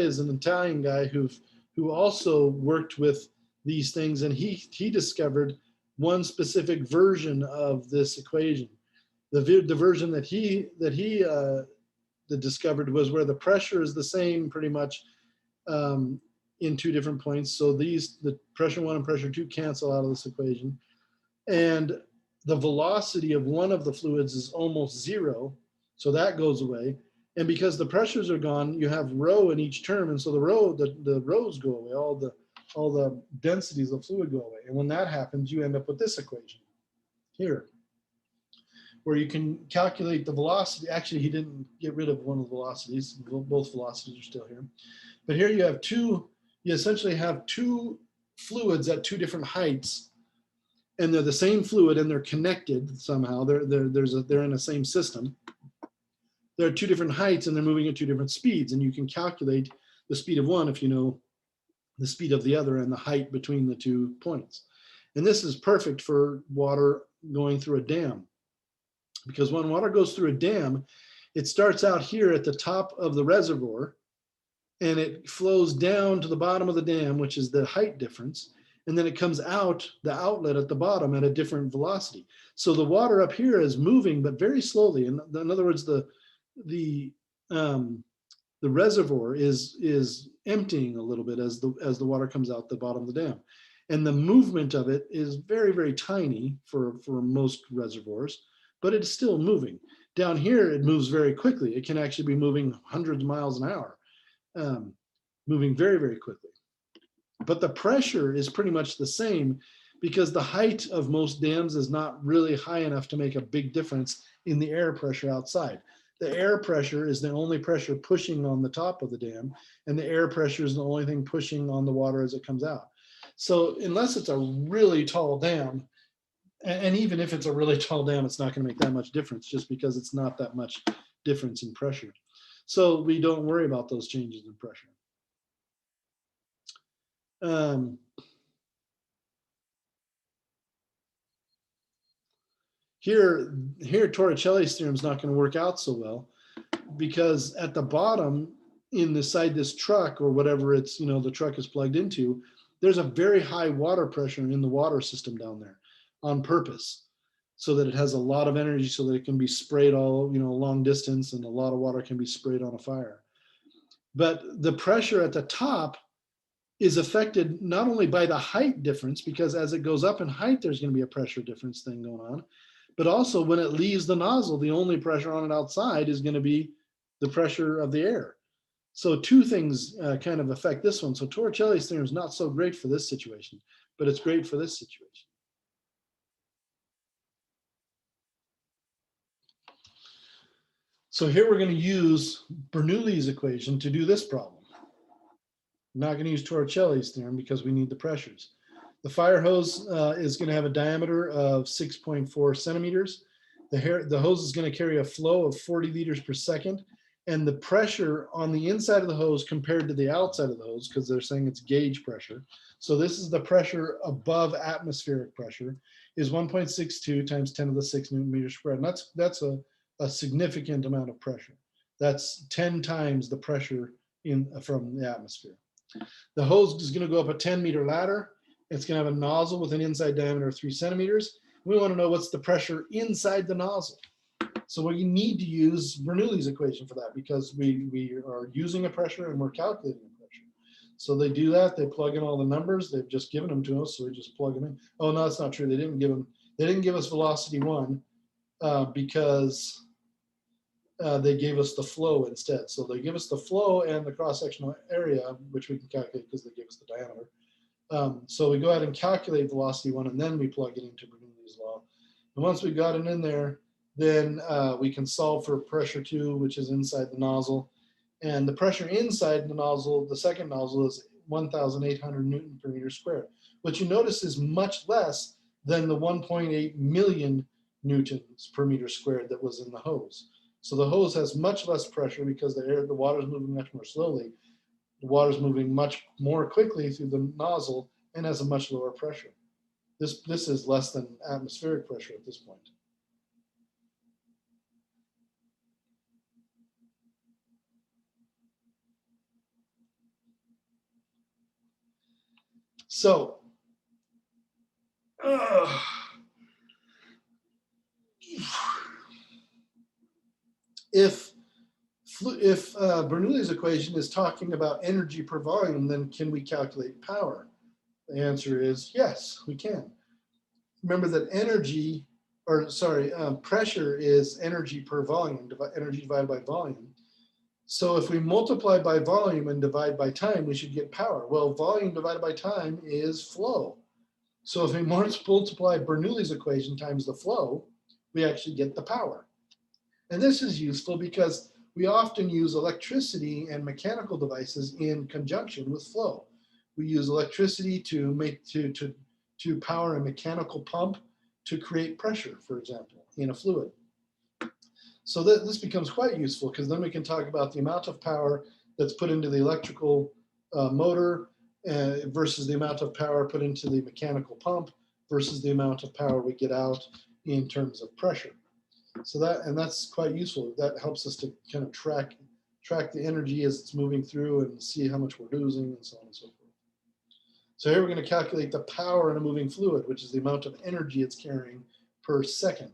is an Italian guy who also worked with these things, and he discovered one specific version of this equation. The version that he discovered was where the pressure is the same pretty much in 2 different points. So these, the pressure 1 and pressure 2 cancel out of this equation. And the velocity of one of the fluids is almost 0. So that goes away. And because the pressures are gone, you have rho in each term. And so the rho's go away, all the densities of fluid go away. And when that happens, you end up with this equation here, where you can calculate the velocity. Actually, he didn't get rid of one of the velocities. Both velocities are still here. But here you have you essentially have 2 fluids at 2 different heights, and they're the same fluid and they're connected somehow. They're in the same system. They're at 2 different heights and they're moving at 2 different speeds. And you can calculate the speed of one if you know the speed of the other and the height between the 2 points. And this is perfect for water going through a dam, because when water goes through a dam, it starts out here at the top of the reservoir and it flows down to the bottom of the dam, which is the height difference. And then it comes out the outlet at the bottom at a different velocity. So the water up here is moving, but very slowly. And in other words, the reservoir is emptying a little bit as the water comes out the bottom of the dam. And the movement of it is very, very tiny for most reservoirs, but it's still moving. Down here, it moves very quickly. It can actually be moving hundreds of miles an hour, moving very, very quickly. But the pressure is pretty much the same, because the height of most dams is not really high enough to make a big difference in the air pressure outside. The air pressure is the only pressure pushing on the top of the dam, and the air pressure is the only thing pushing on the water as it comes out. So unless it's a really tall dam, and even if it's a really tall dam, it's not going to make that much difference, just because it's not that much difference in pressure. So we don't worry about those changes in pressure. Here Torricelli's theorem is not going to work out so well, because at the bottom inside this truck, or whatever it's, the truck is plugged into, there's a very high water pressure in the water system down there on purpose, so that it has a lot of energy, so that it can be sprayed all, a long distance, and a lot of water can be sprayed on a fire. But the pressure at the top is affected not only by the height difference, because as it goes up in height, there's going to be a pressure difference thing going on, but also when it leaves the nozzle, the only pressure on it outside is going to be the pressure of the air. So 2 things kind of affect this one. So Torricelli's theorem is not so great for this situation, but it's great for this situation. So here we're going to use Bernoulli's equation to do this problem. I'm not going to use Torricelli's theorem because we need the pressures. The fire hose is going to have a diameter of 6.4 centimeters. The hose is going to carry a flow of 40 liters per second. And the pressure on the inside of the hose compared to the outside of the hose, because they're saying it's gauge pressure. So this is the pressure above atmospheric pressure, is 1.62 times 10 to the 6 Newton meters squared. And that's a significant amount of pressure. That's 10 times the pressure from the atmosphere. The hose is going to go up a 10-meter ladder. It's going to have a nozzle with an inside diameter of 3 centimeters. We want to know what's the pressure inside the nozzle. So we need to use Bernoulli's equation for that, because we are using a pressure and we're calculating a pressure. So they do that. They plug in all the numbers. They've just given them to us, so we just plug them in. Oh no, that's not true. They didn't give us velocity 1 because they gave us the flow instead. So they give us the flow and the cross-sectional area, which we can calculate because they give us the diameter. So we go ahead and calculate velocity 1, and then we plug it into Bernoulli's law. And once we've got it in there, then we can solve for pressure 2, which is inside the nozzle. And the pressure inside the nozzle, the second nozzle, is 1,800 Newton per meter squared, which you notice is much less than the 1.8 million Newtons per meter squared that was in the hose. So the hose has much less pressure because the water is moving much more slowly. The water is moving much more quickly through the nozzle and has a much lower pressure. This is less than atmospheric pressure at this point. So, if if Bernoulli's equation is talking about energy per volume, then can we calculate power? The answer is yes, we can. Remember that energy, or sorry, pressure is energy per volume, energy divided by volume. So if we multiply by volume and divide by time, we should get power. Well, volume divided by time is flow. So if we multiply Bernoulli's equation times the flow, we actually get the power. And this is useful because we often use electricity and mechanical devices in conjunction with flow. We use electricity to power a mechanical pump to create pressure, for example, in a fluid. So this becomes quite useful because then we can talk about the amount of power that's put into the electrical motor versus the amount of power put into the mechanical pump versus the amount of power we get out in terms of pressure. So that's quite useful. That helps us to kind of track the energy as it's moving through and see how much we're losing and so on and so forth. So here we're going to calculate the power in a moving fluid, which is the amount of energy it's carrying per second.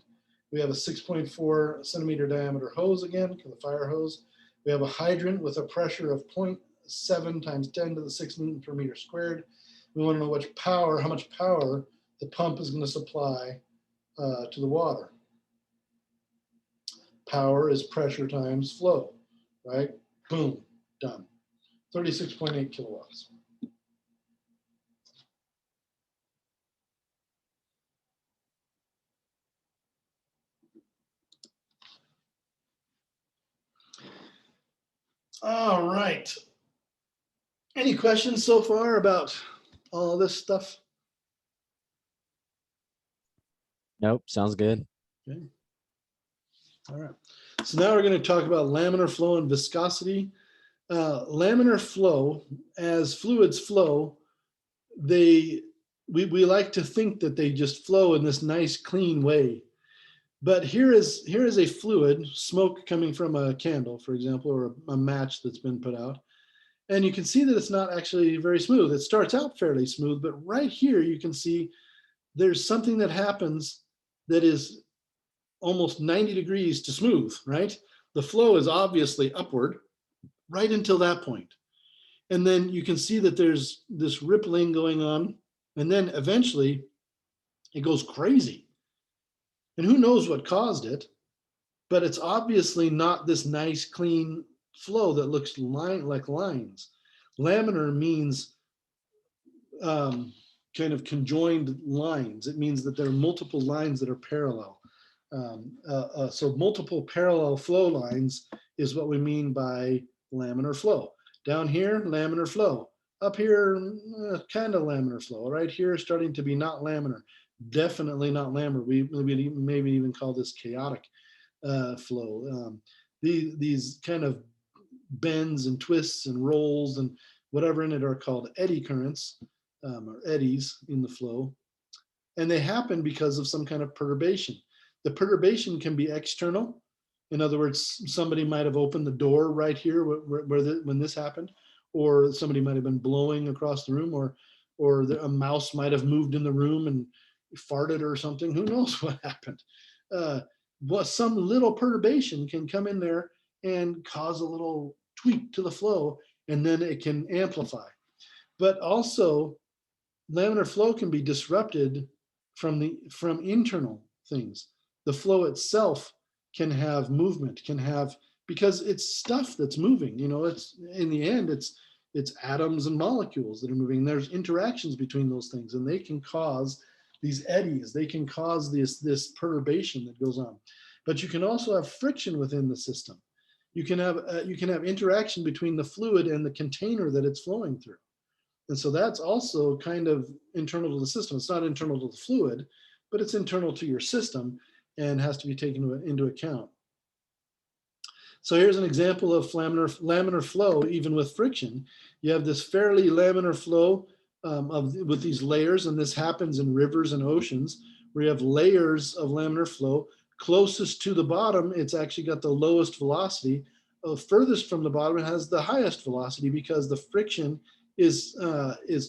We have a 6.4 centimeter diameter hose again, the fire hose. We have a hydrant with a pressure of 0.7 times 10 to the 6 Newton per meter squared. We want to know how much power the pump is going to supply to the water. Power is pressure times flow, right? Boom, done. 36.8 kilowatts. All right. Any questions so far about all this stuff? Nope, sounds good. Okay. All right. So now we're going to talk about laminar flow and viscosity. Laminar flow, as fluids flow, we like to think that they just flow in this nice, clean way. But here is a fluid, smoke coming from a candle, for example, or a match that's been put out. And you can see that it's not actually very smooth. It starts out fairly smooth, but right here you can see there's something that happens that is almost 90 degrees to smooth, right? The flow is obviously upward right until that point. And then you can see that there's this rippling going on. And then eventually it goes crazy. And who knows what caused it, but it's obviously not this nice, clean flow that looks like lines. Laminar means kind of conjoined lines. It means that there are multiple lines that are parallel. So multiple parallel flow lines is what we mean by laminar flow. Down here, laminar flow. Up here, kind of laminar flow. Right here, starting to be not laminar. Definitely not laminar. We maybe even call this chaotic flow. These kind of bends and twists and rolls and whatever in it are called eddy currents or eddies in the flow. And they happen because of some kind of perturbation. The perturbation can be external. In other words, somebody might have opened the door right here when this happened, or somebody might have been blowing across the room, or a mouse might have moved in the room and farted or something. Who knows what happened? Some little perturbation can come in there and cause a little tweak to the flow, and then it can amplify. But also, laminar flow can be disrupted from internal things. The flow itself can have movement, because it's stuff that's moving. It's in the end, it's atoms and molecules that are moving. There's interactions between those things, and they can cause these eddies. They can cause this perturbation that goes on. But you can also have friction within the system. You can have interaction between the fluid and the container that it's flowing through. And so that's also kind of internal to the system. It's not internal to the fluid, but it's internal to your system and has to be taken into account. So here's an example of laminar flow, even with friction. You have this fairly laminar flow with these layers, and this happens in rivers and oceans, where you have layers of laminar flow. Closest to the bottom, it's actually got the lowest velocity. Furthest from the bottom, it has the highest velocity because the friction is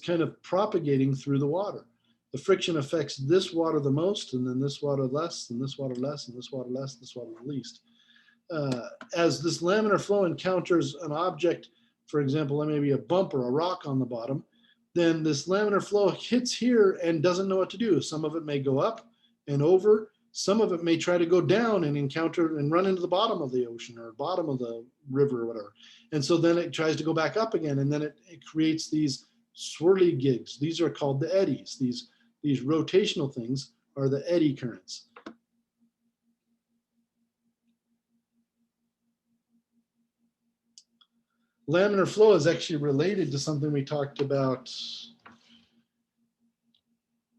kind of propagating through the water. The friction affects this water the most, and then this water less, and this water less, and this water less, this water the least. as this laminar flow encounters an object, for example, maybe a bump or a rock on the bottom, then this laminar flow hits here and doesn't know what to do. Some of it may go up and over. Some of it may try to go down and encounter and run into the bottom of the ocean or bottom of the river or whatever. And so then it tries to go back up again, and then it creates these swirly gigs. These are called the eddies. These rotational things are the eddy currents. Laminar flow is actually related to something we talked about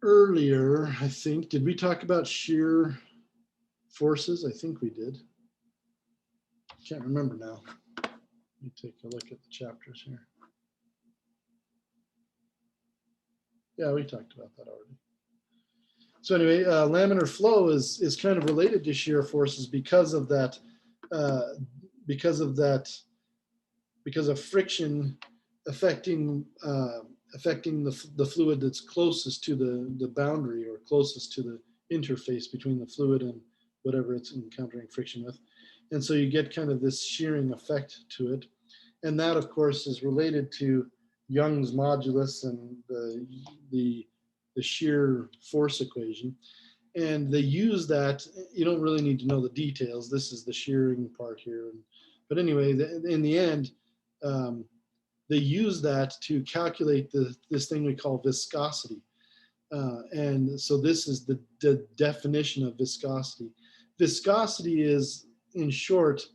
earlier, I think. Did we talk about shear forces? I think we did. Can't remember now. Let me take a look at the chapters here. Yeah, we talked about that already. So anyway, laminar flow is kind of related to shear forces because of that, because of friction affecting the fluid that's closest to the boundary or closest to the interface between the fluid and whatever it's encountering friction with. And so you get kind of this shearing effect to it. And that, of course, is related to Young's modulus and the shear force equation. And they use that. You don't really need to know the details. This is the shearing part here. But anyway, in the end, they use that to calculate this thing we call viscosity. And so this is the definition of viscosity. Viscosity is, in short,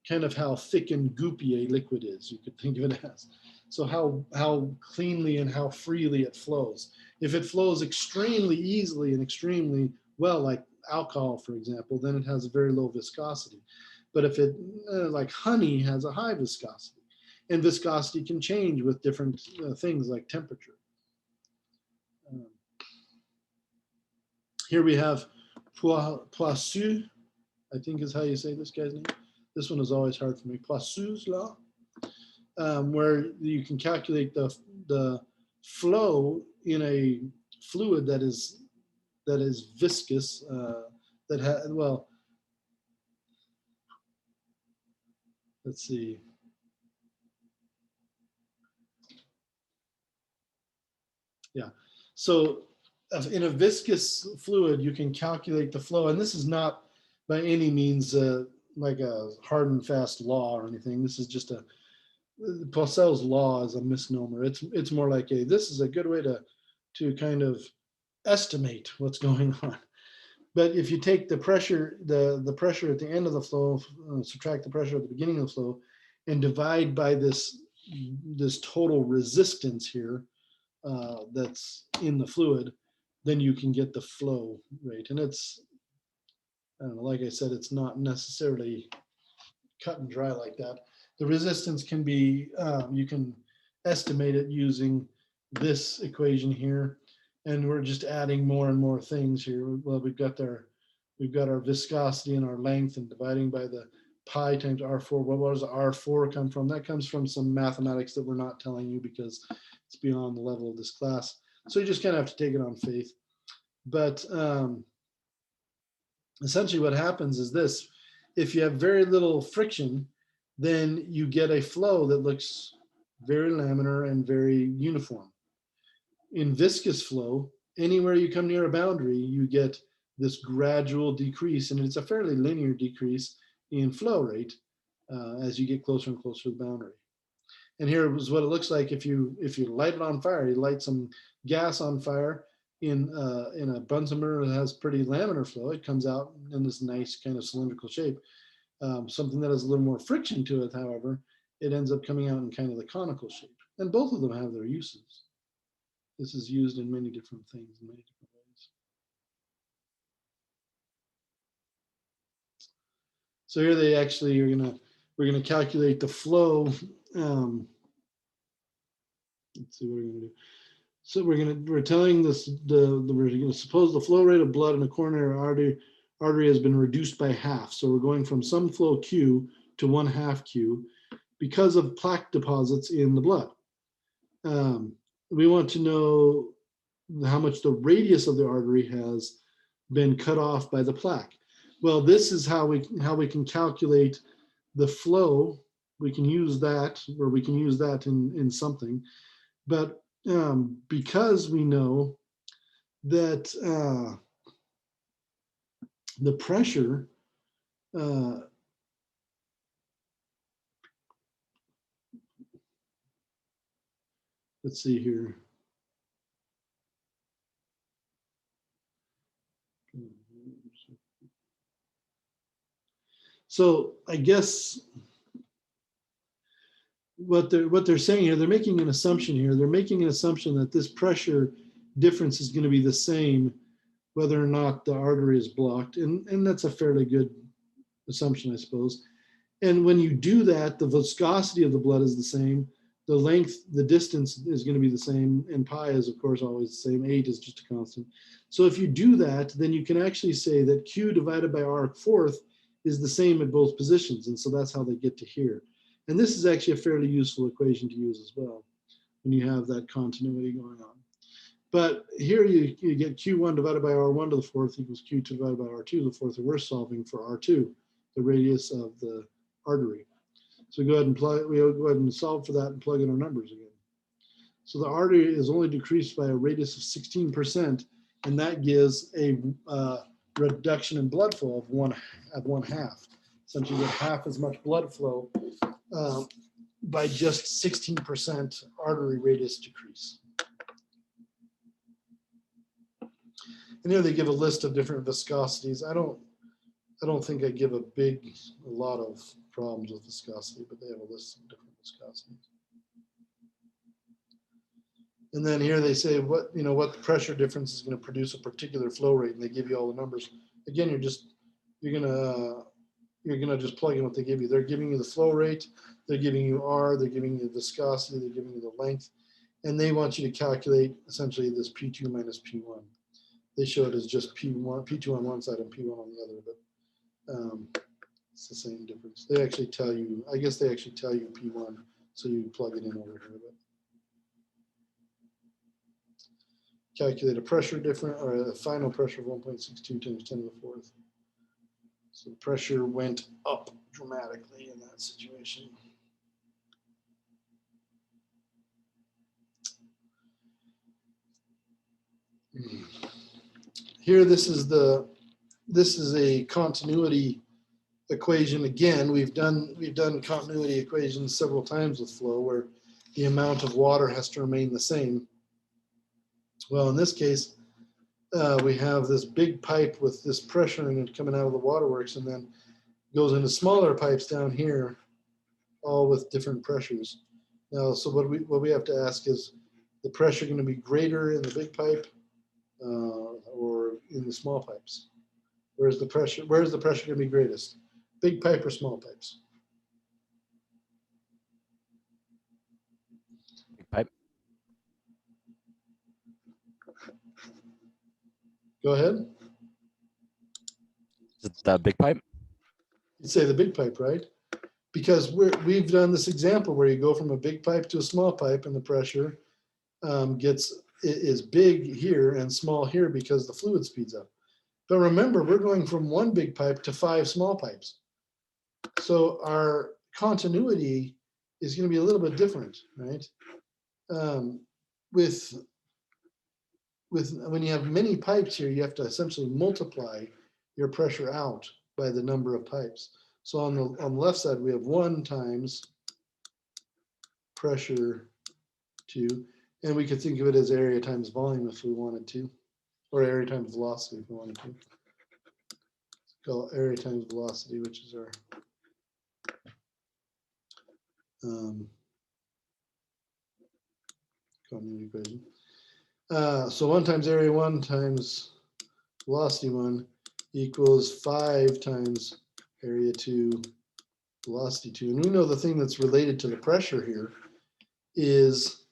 kind of how thick and goopy a liquid is. You could think of it as. So how cleanly and how freely it flows. If it flows extremely easily and extremely well, like alcohol, for example, then it has a very low viscosity. But if it, like honey, has a high viscosity. And viscosity can change with different things like temperature. Here we have Poiseuille's, I think is how you say this guy's name. This one is always hard for me. Poiseuille's law, where you can calculate the flow in a fluid that is viscous, that has, well, let's see. Yeah, so in a viscous fluid, you can calculate the flow, and this is not by any means like a hard and fast law or anything. This is just Poiseuille's law is a misnomer. It's more like this is a good way to kind of estimate what's going on. But if you take the pressure, the pressure at the end of the flow, subtract the pressure at the beginning of the flow, and divide by this total resistance here that's in the fluid, then you can get the flow rate. And it's, I don't know, like I said, it's not necessarily cut and dry like that. The resistance can be, you can estimate it using this equation here, and we're just adding more and more things here. Well, we've got our viscosity and our length, and dividing by the pi times R4. Well, where does the R4 come from? That comes from some mathematics that we're not telling you because it's beyond the level of this class. So you just kind of have to take it on faith. But essentially what happens is this: if you have very little friction, then you get a flow that looks very laminar and very uniform. In viscous flow, anywhere you come near a boundary, you get this gradual decrease, and it's a fairly linear decrease in flow rate as you get closer and closer to the boundary. And here is what it looks like if you light it on fire. You light some gas on fire in a Bunsen burner that has pretty laminar flow. It comes out in this nice kind of cylindrical shape. Something that has a little more friction to it, however, it ends up coming out in kind of the conical shape. And both of them have their uses. This is used in many different things, in many different ways. So here they actually we're gonna calculate the flow. Let's see what we're gonna do. So we're telling this we're gonna suppose the flow rate of blood in a coronary artery has been reduced by half. So we're going from some flow Q to 1/2 Q because of plaque deposits in the blood. We want to know how much the radius of the artery has been cut off by the plaque. Well, this is how we can calculate the flow. We can use that, or we can use that in something. But because we know that the pressure let's see here. So I guess what they're saying here, they're making an assumption here. They're making an assumption that this pressure difference is going to be the same whether or not the artery is blocked. And that's a fairly good assumption, I suppose. And when you do that, the viscosity of the blood is the same. The length, the distance is going to be the same. And pi is, of course, always the same. 8 is just a constant. So if you do that, then you can actually say that Q divided by R fourth is the same at both positions. And so that's how they get to here. And this is actually a fairly useful equation to use as well when you have that continuity going on. But here you get Q1 divided by R1 to the fourth equals Q2 divided by R2 to the fourth, and we're solving for R2, the radius of the artery. So go ahead and solve for that and plug in our numbers again. So the artery is only decreased by a radius of 16%, and that gives a reduction in blood flow of one half. Essentially, you get half as much blood flow by just 16% artery radius decrease. And here they give a list of different viscosities. I don't think I give a lot of problems with viscosity, but they have a list of different viscosities. And then here they say what the pressure difference is going to produce a particular flow rate, and they give you all the numbers. Again, you're gonna just plug in what they give you. They're giving you the flow rate, they're giving you R, they're giving you viscosity, they're giving you the length, and they want you to calculate essentially this P2 minus P1. They show it as just P2 on one side and P1 on the other, but it's the same difference. They actually tell you, I guess they actually tell you P1, so you plug it in over here. But calculate a pressure difference, or a final pressure of 1.62 times 10 to the fourth. So the pressure went up dramatically in that situation. Here, this is a continuity equation. Again, we've done continuity equations several times with flow, where the amount of water has to remain the same. Well, in this case, we have this big pipe with this pressure in it coming out of the waterworks, and then goes into smaller pipes down here, all with different pressures. Now, so what we have to ask is, the pressure going to be greater in the big pipe or in the small pipes? Where's the pressure going to be greatest? Big pipe or small pipes? Big pipe. Go ahead. Is it the big pipe? You'd say the big pipe, right? Because we've done this example where you go from a big pipe to a small pipe, and the pressure is big here and small here because the fluid speeds up. But remember, we're going from one big pipe to 5 small pipes. So our continuity is going to be a little bit different, right? When you have many pipes here, you have to essentially multiply your pressure out by the number of pipes. So on the left side, we have 1 times pressure 2, and we could think of it as area times volume if we wanted to, or area times velocity if we wanted to. Let's call area times velocity, which is our continuity equation. So 1 times area 1 times velocity 1 equals 5 times area 2 velocity 2. And we know the thing that's related to the pressure here is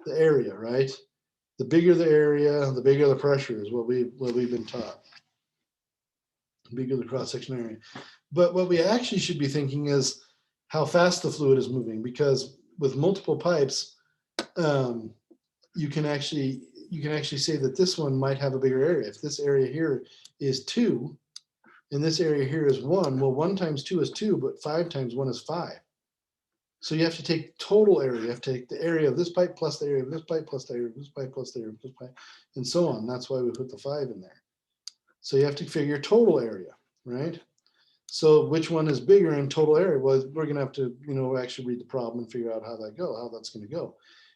the area, right? The bigger the area, the bigger the pressure is what we've been taught. The bigger the cross-section area. But what we actually should be thinking is how fast the fluid is moving, because with multiple pipes, you can actually say that this one might have a bigger area. If this area here is 2 And this area here is 1. Well, 1 times 2 is 2, but 5 times 1 is 5. So you have to take total area. You have to take the area of this pipe plus the area of this pipe plus the area of this pipe plus the area of this pipe, and so on. That's why we put the 5 in there. So you have to figure total area, right? So which one is bigger in total area? Well, we're going to have to, actually read the problem and figure out how that's going to go.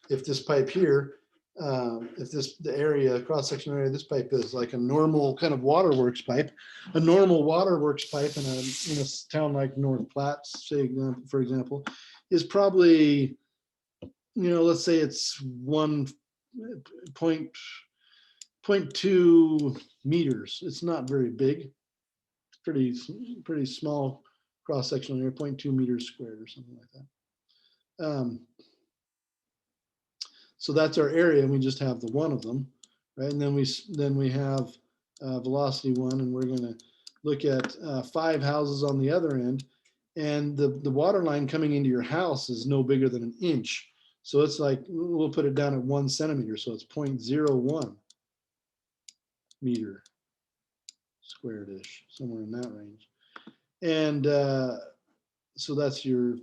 If this pipe here, the area, cross-section area of this pipe is like a normal kind of waterworks pipe, a normal waterworks pipe in a town like North Platte, say, for example, is probably, let's say it's 1.2 meters. It's not very big. Pretty small cross-sectional area, 0.2 meters squared or something like that. So that's our area, and we just have the one of them, right? And then we have velocity 1, and we're going to look at 5 houses on the other end, and the water line coming into your house is no bigger than an inch. So it's like, we'll put it down at 1 centimeter, so it's 0.01 meter squared-ish, somewhere in that range. And so that's your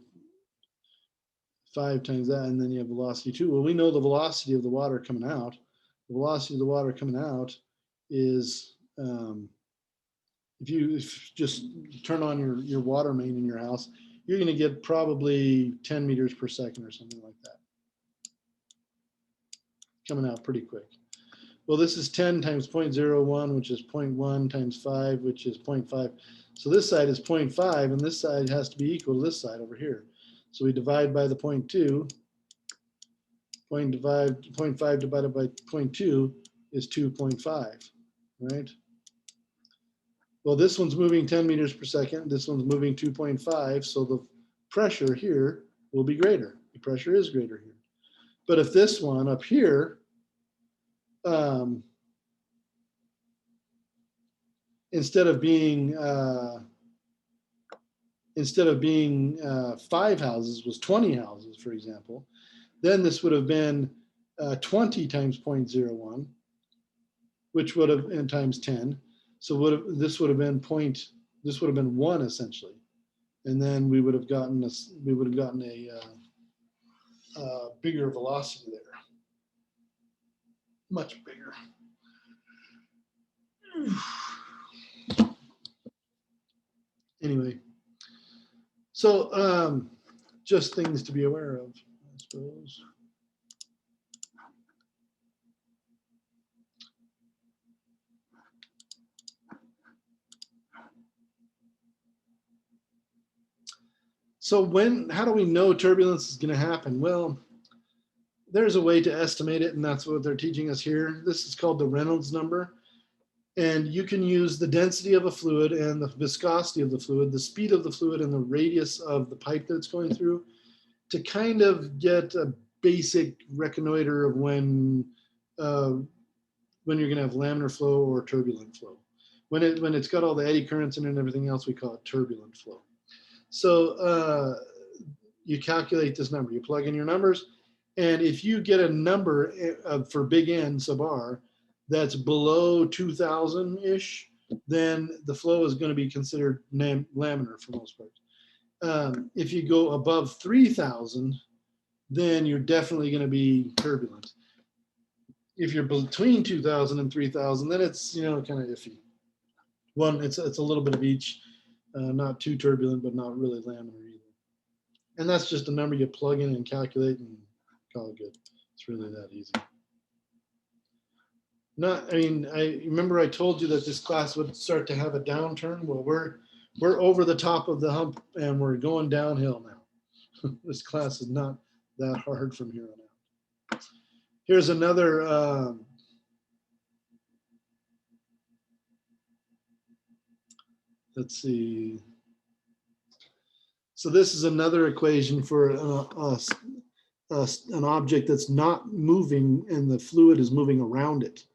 5 times that, and then you have velocity 2. Well, we know the velocity of the water coming out. The velocity of the water coming out is, if you just turn on your water main in your house, you're going to get probably 10 meters per second or something like that. Coming out pretty quick. Well, this is 10 times 0.01, which is 0.1 times 5, which is 0.5. So this side is 0.5, and this side has to be equal to this side over here. So we divide by the 0.2. 0.5 divided by 0.2 is 2.5, right? Well, this one's moving 10 meters per second. This one's moving 2.5. So the pressure here will be greater. The pressure is greater here. But if this one up here, instead of being 5 houses, was 20 houses, for example, then this would have been 20 times 0.01, which would have, and times 10. So this would have been 1 essentially, and then we would have gotten a bigger velocity there, much bigger. Anyway, so just things to be aware of, I suppose. So how do we know turbulence is going to happen? Well, there's a way to estimate it, and that's what they're teaching us here. This is called the Reynolds number. And you can use the density of a fluid and the viscosity of the fluid, the speed of the fluid and the radius of the pipe that it's going through to kind of get a basic reconnoiter of when you're going to have laminar flow or turbulent flow. When it's got all the eddy currents in it and everything else, we call it turbulent flow. So you calculate this number, you plug in your numbers, and if you get a number for big N sub R that's below 2,000-ish, then the flow is going to be considered laminar for most parts. If you go above 3,000, then you're definitely going to be turbulent. If you're between 2,000 and 3,000, then it's kind of iffy. It's a little bit of each, not too turbulent, but not really laminar either. And that's just a number you plug in and calculate and call it good. It's really that easy. I remember I told you that this class would start to have a downturn. Well, we're over the top of the hump and we're going downhill now. This class is not that hard from here on out. Here's another let's see. So this is another equation for an object that's not moving and the fluid is moving around it.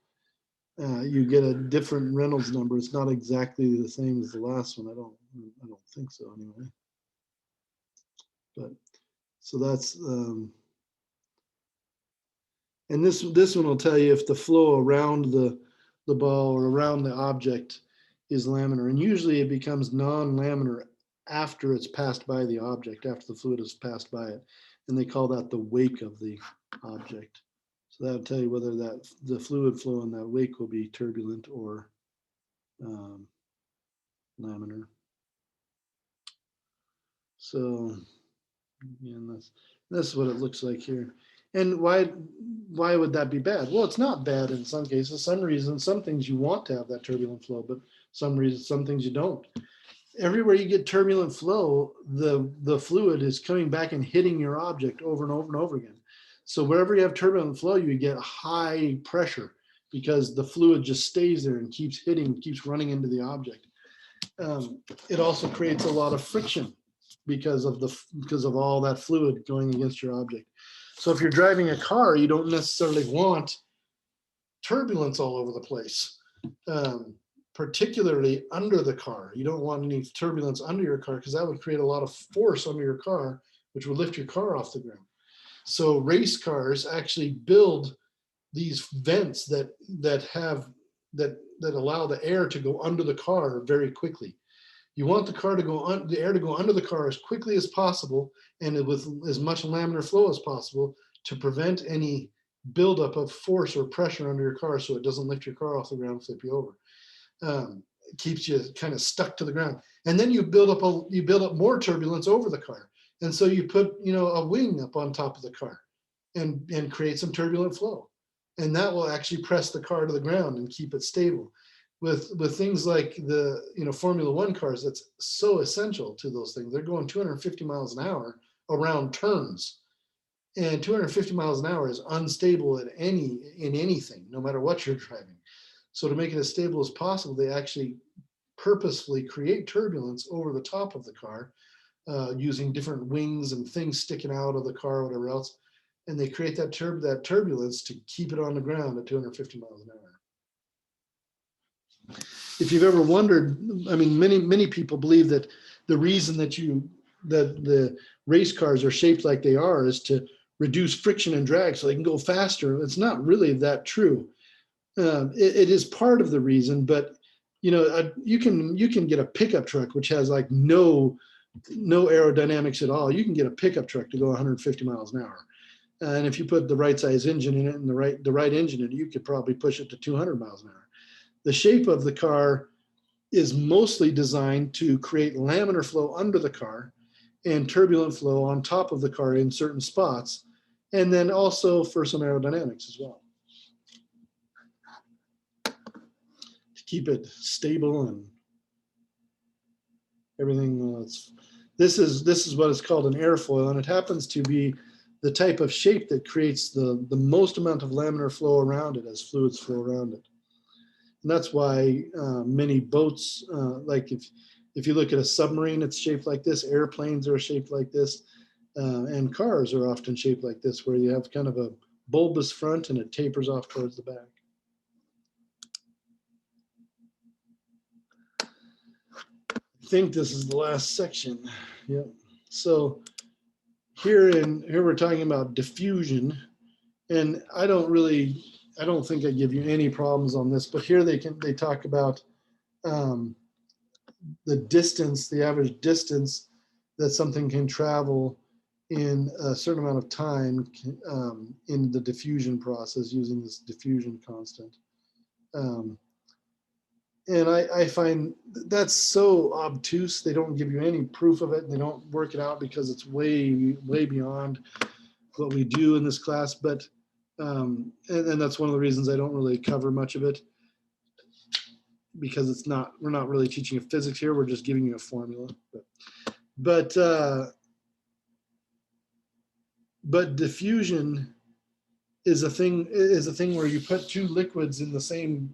You get a different Reynolds number. It's not exactly the same as the last one. I don't think so anyway. But so that's and this one will tell you if the flow around the ball or around the object is laminar, and usually it becomes non-laminar after it's passed by the object, after the fluid has passed by it, and they call that the wake of the object. So that'll tell you whether that the fluid flow in that wake will be turbulent or laminar. So again, that's what it looks like here. And why would that be bad? Well, it's not bad in some cases. Some reasons, some things you want to have that turbulent flow, but some things you don't. Everywhere you get turbulent flow, the fluid is coming back and hitting your object over and over and over again. So wherever you have turbulent flow, you get high pressure because the fluid just stays there and keeps hitting, keeps running into the object. It also creates a lot of friction because of all that fluid going against your object. So if you're driving a car, you don't necessarily want turbulence all over the place, particularly under the car. You don't want any turbulence under your car because that would create a lot of force under your car, which would lift your car off the ground. So race cars actually build these vents that allow the air to go under the car very quickly. You want the air to go under the car as quickly as possible and with as much laminar flow as possible to prevent any buildup of force or pressure under your car so it doesn't lift your car off the ground and flip you over. It keeps you kind of stuck to the ground. And then you build up more turbulence over the car. And so you put, a wing up on top of the car and create some turbulent flow. And that will actually press the car to the ground and keep it stable. With things like the Formula One cars, that's so essential to those things. They're going 250 miles an hour around turns, and 250 miles an hour is unstable in anything, no matter what you're driving. So to make it as stable as possible, they actually purposefully create turbulence over the top of the car using different wings and things sticking out of the car, whatever else, and they create that turbulence to keep it on the ground at 250 miles an hour. If you've ever wondered, many people believe that the reason that the race cars are shaped like they are is to reduce friction and drag so they can go faster. It's not really that true. It is part of the reason, but you can get a pickup truck which has like no aerodynamics at all. You can get a pickup truck to go 150 miles an hour, and if you put the right size engine in it and the right engine in it, you could probably push it to 200 miles an hour. The shape of the car is mostly designed to create laminar flow under the car and turbulent flow on top of the car in certain spots, and then also for some aerodynamics as well, to keep it stable and everything. This is what is called an airfoil, and it happens to be the type of shape that creates the most amount of laminar flow around it as fluids flow around it. And that's why many boats, like if you look at a submarine, it's shaped like this. Airplanes are shaped like this, and cars are often shaped like this, where you have kind of a bulbous front and it tapers off towards the back. I think this is the last section. Yeah. So here we're talking about diffusion, and I don't think I give you any problems on this, but here they talk about the distance, the average distance that something can travel in a certain amount of time in the diffusion process using this diffusion constant. And I find that's so obtuse. They don't give you any proof of it. They don't work it out because it's way, way beyond what we do in this class. But and that's one of the reasons I don't really cover much of it, because we're not really teaching you physics here. We're just giving you a formula. But diffusion is a thing where you put two liquids in the same,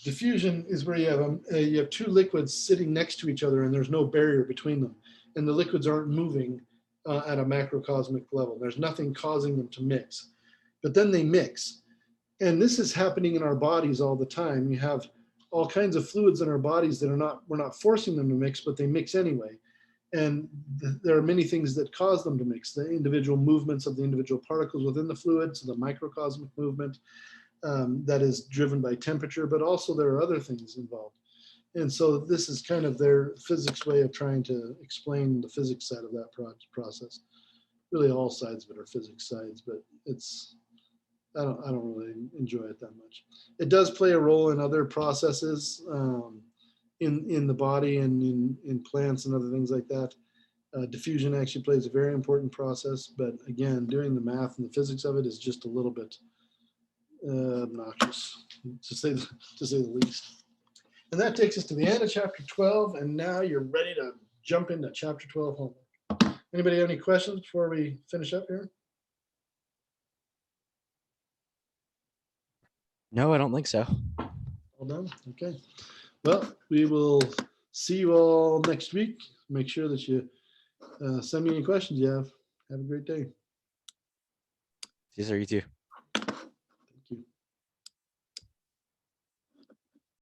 diffusion is where you have two liquids sitting next to each other and there's no barrier between them, and the liquids aren't moving at a macrocosmic level. There's nothing causing them to mix, but then they mix. And this is happening in our bodies all the time. You have all kinds of fluids in our bodies that we're not forcing them to mix, but they mix anyway. And there are many things that cause them to mix. The individual movements of the individual particles within the fluid, so the microcosmic movement, that is driven by temperature, but also there are other things involved. And so this is kind of their physics way of trying to explain the physics side of that process. Really all sides of it are physics sides, but it's, I don't really enjoy it that much. It does play a role in other processes in the body and in plants and other things like that. Diffusion actually plays a very important process, but again, doing the math and the physics of it is just a little bit obnoxious, to say the least. And that takes us to the end of chapter 12, and now you're ready to jump into chapter 12 homework. Anybody have any questions before we finish up here? No, I don't think so. All done? Okay. Well, we will see you all next week. Make sure that you send me any questions you have. Have a great day. These are you too.